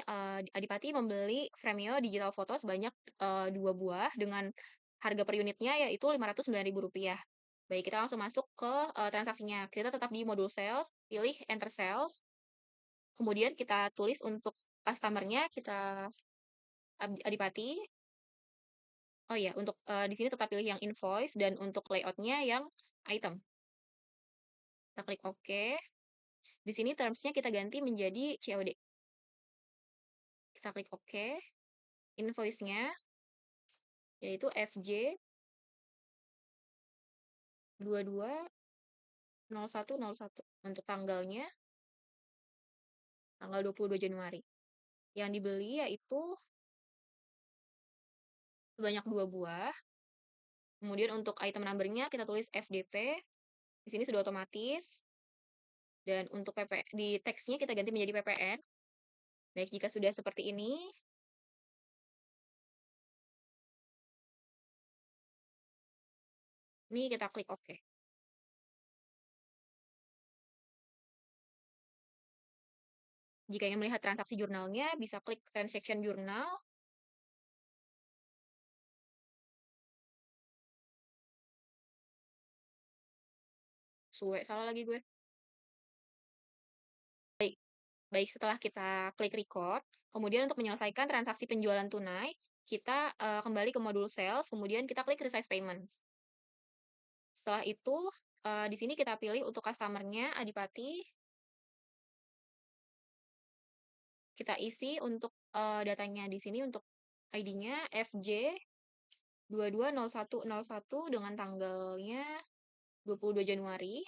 Adipati membeli Fremio digital foto sebanyak 2 buah dengan harga per unitnya yaitu Rp509.000. Baik, kita langsung masuk ke transaksinya. Kita tetap di modul sales, pilih enter sales. Kemudian kita tulis untuk customer-nya, kita Adipati. Oh iya, untuk di sini tetap pilih yang invoice dan untuk layout-nya yang item. Kita klik OK. Di sini terms-nya kita ganti menjadi COD. Kita klik OK. Invoice-nya yaitu FJ 220101. Untuk tanggalnya tanggal 22 Januari. Yang dibeli yaitu sebanyak 2 buah. Kemudian untuk item number-nya kita tulis FDP. Di sini sudah otomatis. Dan untuk PP di teksnya kita ganti menjadi PPN. Baik, jika sudah seperti ini kita klik OK. Jika ingin melihat transaksi jurnalnya, bisa klik Transaction Journal. Salah lagi gue. Baik, setelah kita klik record, kemudian untuk menyelesaikan transaksi penjualan tunai, kita kembali ke modul sales, kemudian kita klik receive payments. Setelah itu, di sini kita pilih untuk customer-nya Adipati. Kita isi untuk datanya di sini untuk ID-nya FJ 220101 dengan tanggalnya 22 Januari.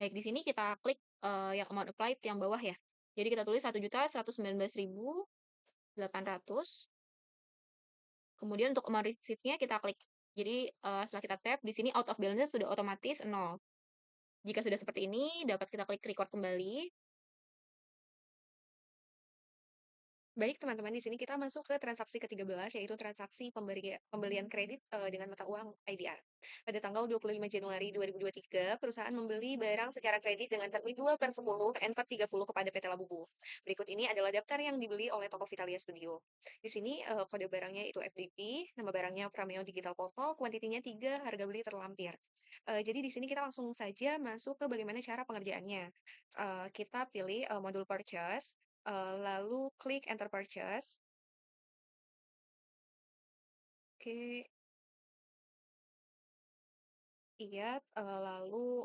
Baik, di sini kita klik yang amount applied yang bawah ya. Jadi kita tulis 1.119.800. Kemudian untuk amount receive-nya kita klik. Jadi setelah kita tap, di sini out of balance sudah otomatis 0. Jika sudah seperti ini, dapat kita klik record kembali. Baik, teman-teman, di sini kita masuk ke transaksi ke-13, yaitu transaksi pembelian kredit dengan mata uang IDR. Pada tanggal 25 Januari 2023, perusahaan membeli barang secara kredit dengan termin 2/10 and per 30 kepada PT Labubu. Berikut ini adalah daftar yang dibeli oleh toko Vitalia Studio. Di sini kode barangnya itu FDP, nama barangnya Prameo Digital Foto, kuantitinya 3, harga beli terlampir. Jadi di sini kita langsung saja masuk ke bagaimana cara pengerjaannya. Kita pilih modul purchase, lalu klik enter purchase. Oke, iya, lalu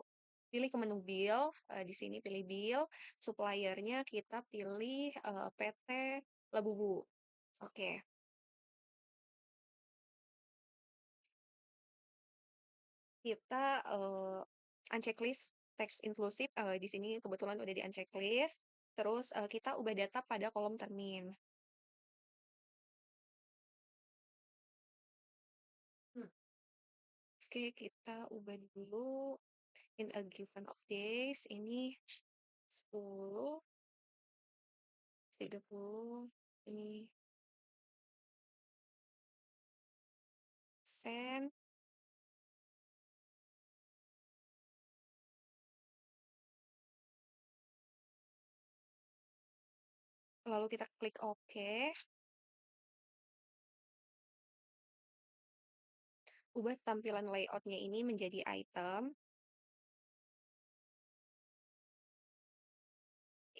pilih ke menu bill, di sini pilih bill, suppliernya kita pilih PT Labubu. Oke, kita unchecklist text inclusive, di sini kebetulan udah di unchecklist. Terus kita ubah data pada kolom termin. Oke, kita ubah dulu in a given of days, ini 10, 30, ini sen. Lalu kita klik OK. Ubah tampilan layoutnya ini menjadi item.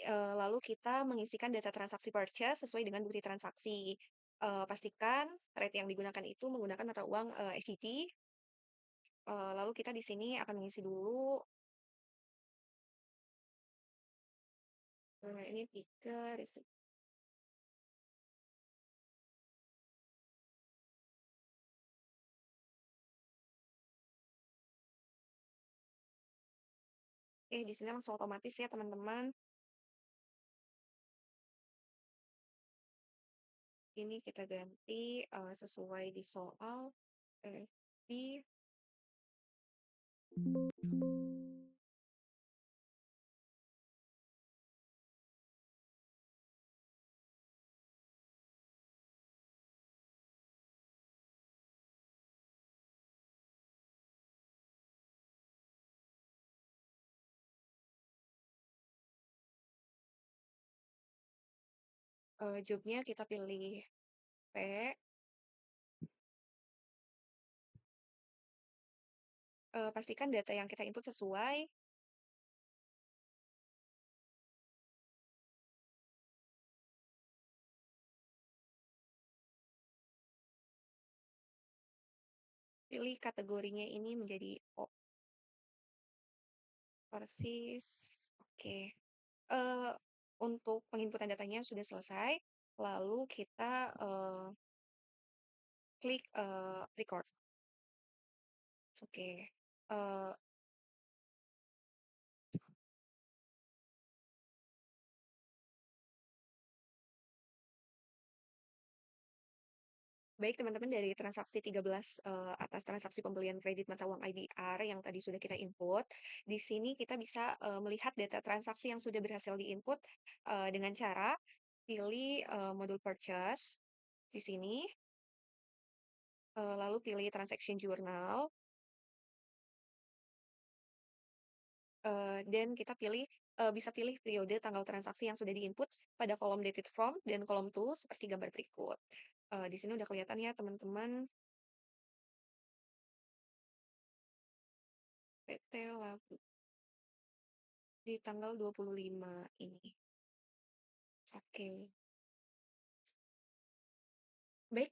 Lalu kita mengisikan data transaksi purchase sesuai dengan bukti transaksi. Pastikan rate yang digunakan itu menggunakan mata uang SGD. Lalu kita di sini akan mengisi dulu. Ini 3 receipt. Di sini langsung otomatis ya teman-teman. Ini kita ganti sesuai di soal. Di jobnya kita pilih P. Pastikan data yang kita input sesuai. Pilih kategorinya ini menjadi persis. Oke. Eh, untuk penginputan datanya sudah selesai. Lalu kita klik record. Oke. Eh, Baik teman-teman, dari transaksi 13, atas transaksi pembelian kredit mata uang IDR yang tadi sudah kita input, di sini kita bisa, melihat data transaksi yang sudah berhasil di-input, dengan cara pilih, modul purchase di sini, lalu pilih transaction journal, dan kita pilih, bisa pilih periode tanggal transaksi yang sudah di-input pada kolom dated from dan kolom to seperti gambar berikut. Di sini udah kelihatan ya teman-teman, PT Labu di tanggal 25 ini. Oke. Baik,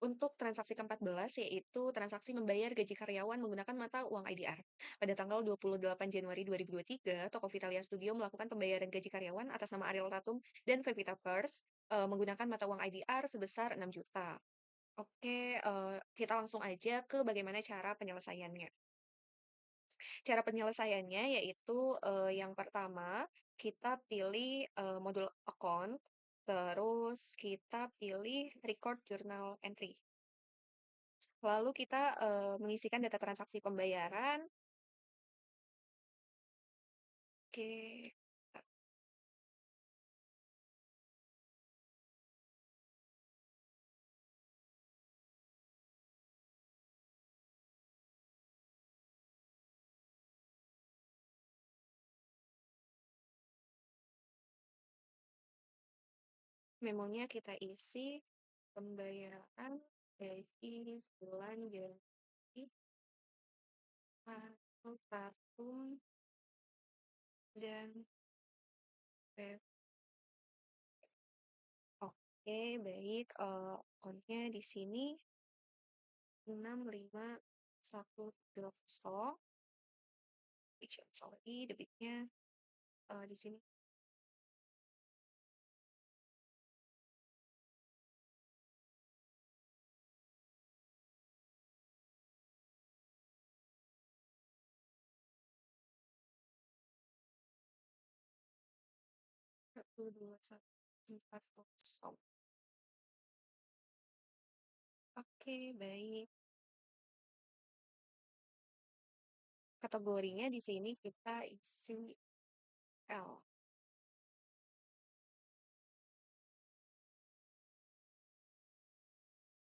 untuk transaksi ke-14 yaitu transaksi membayar gaji karyawan menggunakan mata uang IDR. Pada tanggal 28 Januari 2023, Toko Vitalia Studio melakukan pembayaran gaji karyawan atas nama Ariel Tatum dan Pevita First, menggunakan mata uang IDR sebesar 6 juta. Oke, kita langsung aja ke bagaimana cara penyelesaiannya. Cara penyelesaiannya yaitu, yang pertama kita pilih, modul account, terus kita pilih record journal entry. Lalu kita, mengisikan data transaksi pembayaran. Oke, memonya kita isi pembayaran gaji bulan Januari, lalu Tatum dan Feb. Oke, baik, akunnya di sini 6510, sorry, debitnya, di sini 1214. Oke, baik. Kategorinya di sini kita isi L.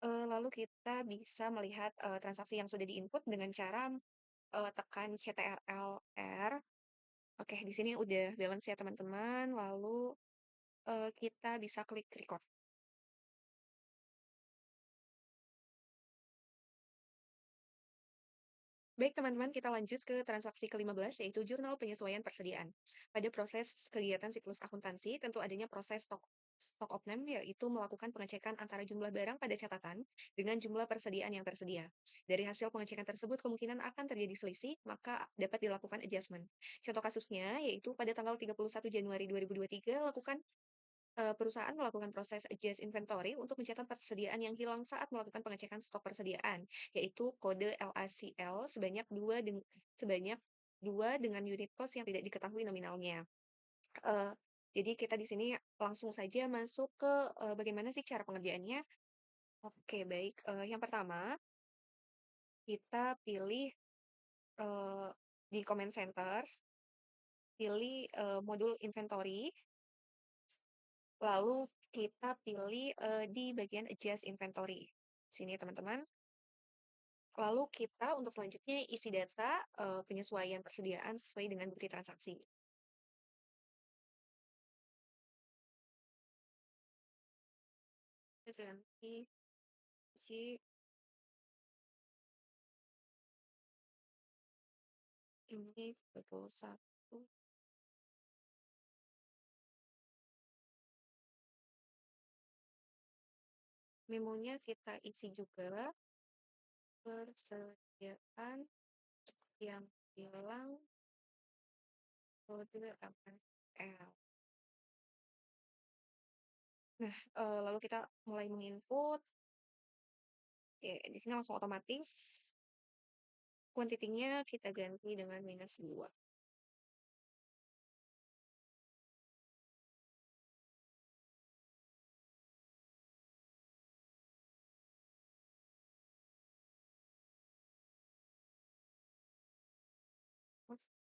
Lalu kita bisa melihat, transaksi yang sudah di-input dengan cara, tekan CTRL-R. Oke, di sini udah balance ya teman-teman, lalu, kita bisa klik record. Baik teman-teman, kita lanjut ke transaksi ke-15 yaitu jurnal penyesuaian persediaan. Pada proses kegiatan siklus akuntansi, tentu adanya proses stock of name yaitu melakukan pengecekan antara jumlah barang pada catatan dengan jumlah persediaan yang tersedia. Dari hasil pengecekan tersebut kemungkinan akan terjadi selisih, maka dapat dilakukan adjustment. Contoh kasusnya yaitu pada tanggal 31 Januari 2023 perusahaan melakukan proses adjust inventory untuk mencatat persediaan yang hilang saat melakukan pengecekan stok persediaan, yaitu kode LACL sebanyak 2 dengan unit cost yang tidak diketahui nominalnya. Eee, jadi kita di sini langsung saja masuk ke, bagaimana sih cara pengerjaannya. Oke, baik, yang pertama kita pilih, eee, di comment centers, pilih, modul inventory. Lalu kita pilih, di bagian adjust inventory. Sini ya teman-teman. Lalu kita untuk selanjutnya isi data, penyesuaian persediaan sesuai dengan bukti transaksi. Kita ganti isi ini 21, memonya kita isi juga persediaan yang hilang kode MSL. Nah, lalu kita mulai menginput, oke di sini langsung otomatis, kuantitinya kita ganti dengan -2.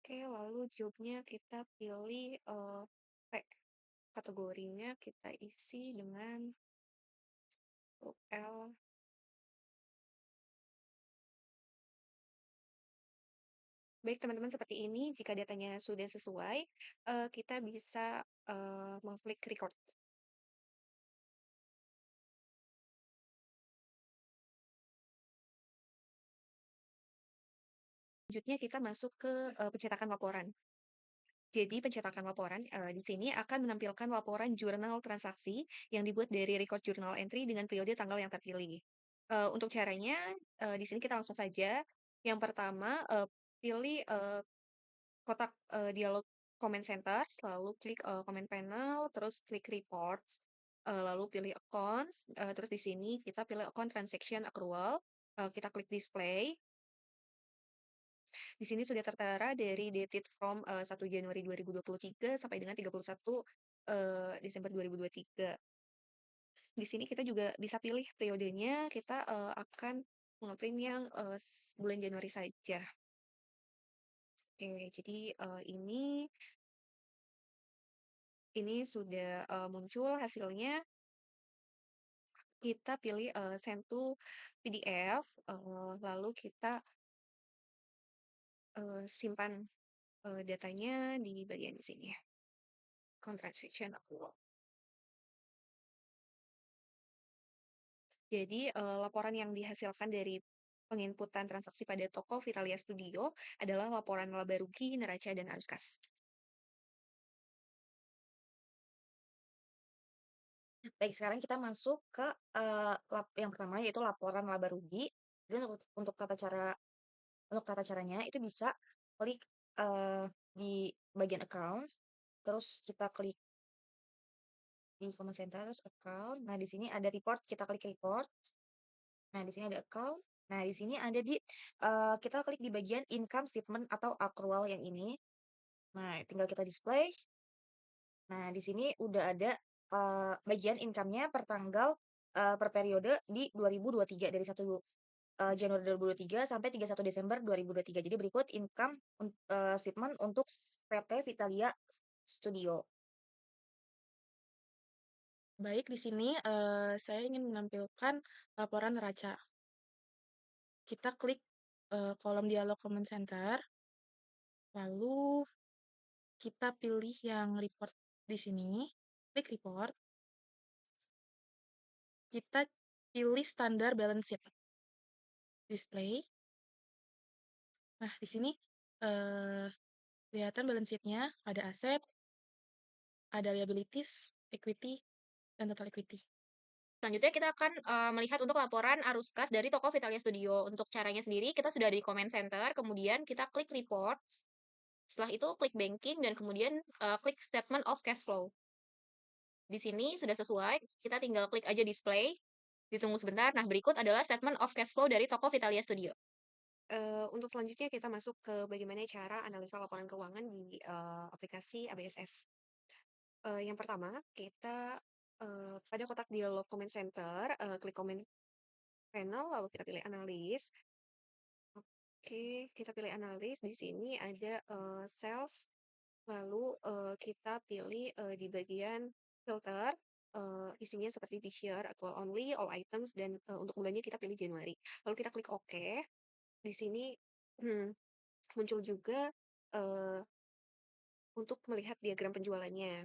Oke, lalu jobnya kita pilih P. Kategorinya kita isi dengan L. Baik, teman-teman, seperti ini. Jika datanya sudah sesuai, kita bisa mengklik record. Selanjutnya kita masuk ke pencetakan laporan. Jadi pencetakan laporan di sini akan menampilkan laporan jurnal transaksi yang dibuat dari record journal entry dengan periode tanggal yang terpilih. Untuk caranya, di sini kita langsung saja. Yang pertama, pilih kotak dialog comment center, lalu klik comment panel, terus klik reports, lalu pilih accounts, terus di sini kita pilih account transaction accrual, kita klik display. Di sini sudah tertera dari dated from 1 Januari 2023 sampai dengan 31 Desember 2023. Di sini kita juga bisa pilih periodenya, kita akan ngeprint yang bulan Januari saja. Oke, jadi ini sudah muncul hasilnya. Kita pilih send to PDF, lalu kita simpan datanya di bagian sini ya, contract section accrual. Jadi laporan yang dihasilkan dari penginputan transaksi pada toko Vitalia Studio adalah laporan laba rugi, neraca, dan arus kas. Baik, sekarang kita masuk ke yang pertama yaitu laporan laba rugi. Jadi untuk tata caranya itu bisa klik di bagian account, terus kita klik di comment center, terus account. Nah, di sini ada report, kita klik report. Nah, di sini ada account. Nah, di sini ada kita klik di bagian income statement atau accrual yang ini. Nah, tinggal kita display. Nah, di sini udah ada bagian income-nya per tanggal per periode di 2023 dari 1 Januari 2023 sampai 31 Desember 2023. Jadi berikut income statement untuk PT Vitalia Studio. Baik, di sini saya ingin menampilkan laporan neraca. Kita klik kolom dialog comment center, lalu kita pilih yang report di sini, klik report. Kita pilih standar balance sheet, display. Nah, di sini kelihatan balance sheet-nya ada aset, ada liabilities, equity, dan total equity. Selanjutnya kita akan melihat untuk laporan arus kas dari toko Vitalia Studio. Untuk caranya sendiri, kita sudah di comment center, kemudian kita klik reports, setelah itu klik banking, dan kemudian klik statement of cash flow. Di sini sudah sesuai, kita tinggal klik aja display, ditunggu sebentar. Nah, berikut adalah statement of cash flow dari toko Vitalia Studio. Untuk selanjutnya kita masuk ke bagaimana cara analisa laporan keuangan di aplikasi ABSS. Yang pertama, kita pada kotak dialog comment center, klik comment panel, lalu kita pilih analis. Oke, kita pilih analis. Di sini ada sales, lalu kita pilih di bagian filter, isinya seperti this year, actual only, all items, dan untuk bulannya kita pilih Januari. Lalu kita klik OK. Di sini muncul juga untuk melihat diagram penjualannya.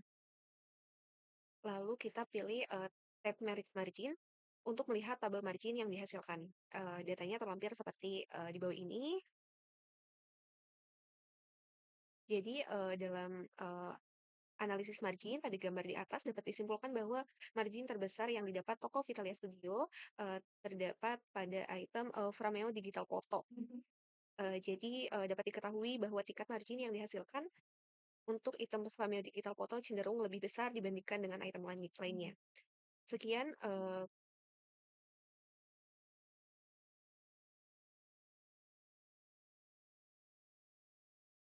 Lalu kita pilih tab margin untuk melihat tabel margin yang dihasilkan. Datanya terlampir seperti di bawah ini. Jadi dalam analisis margin pada gambar di atas dapat disimpulkan bahwa margin terbesar yang didapat toko Vitalia Studio terdapat pada item Frameo Digital Photo. Jadi dapat diketahui bahwa tingkat margin yang dihasilkan untuk item Frameo Digital Photo cenderung lebih besar dibandingkan dengan item lainnya. Sekian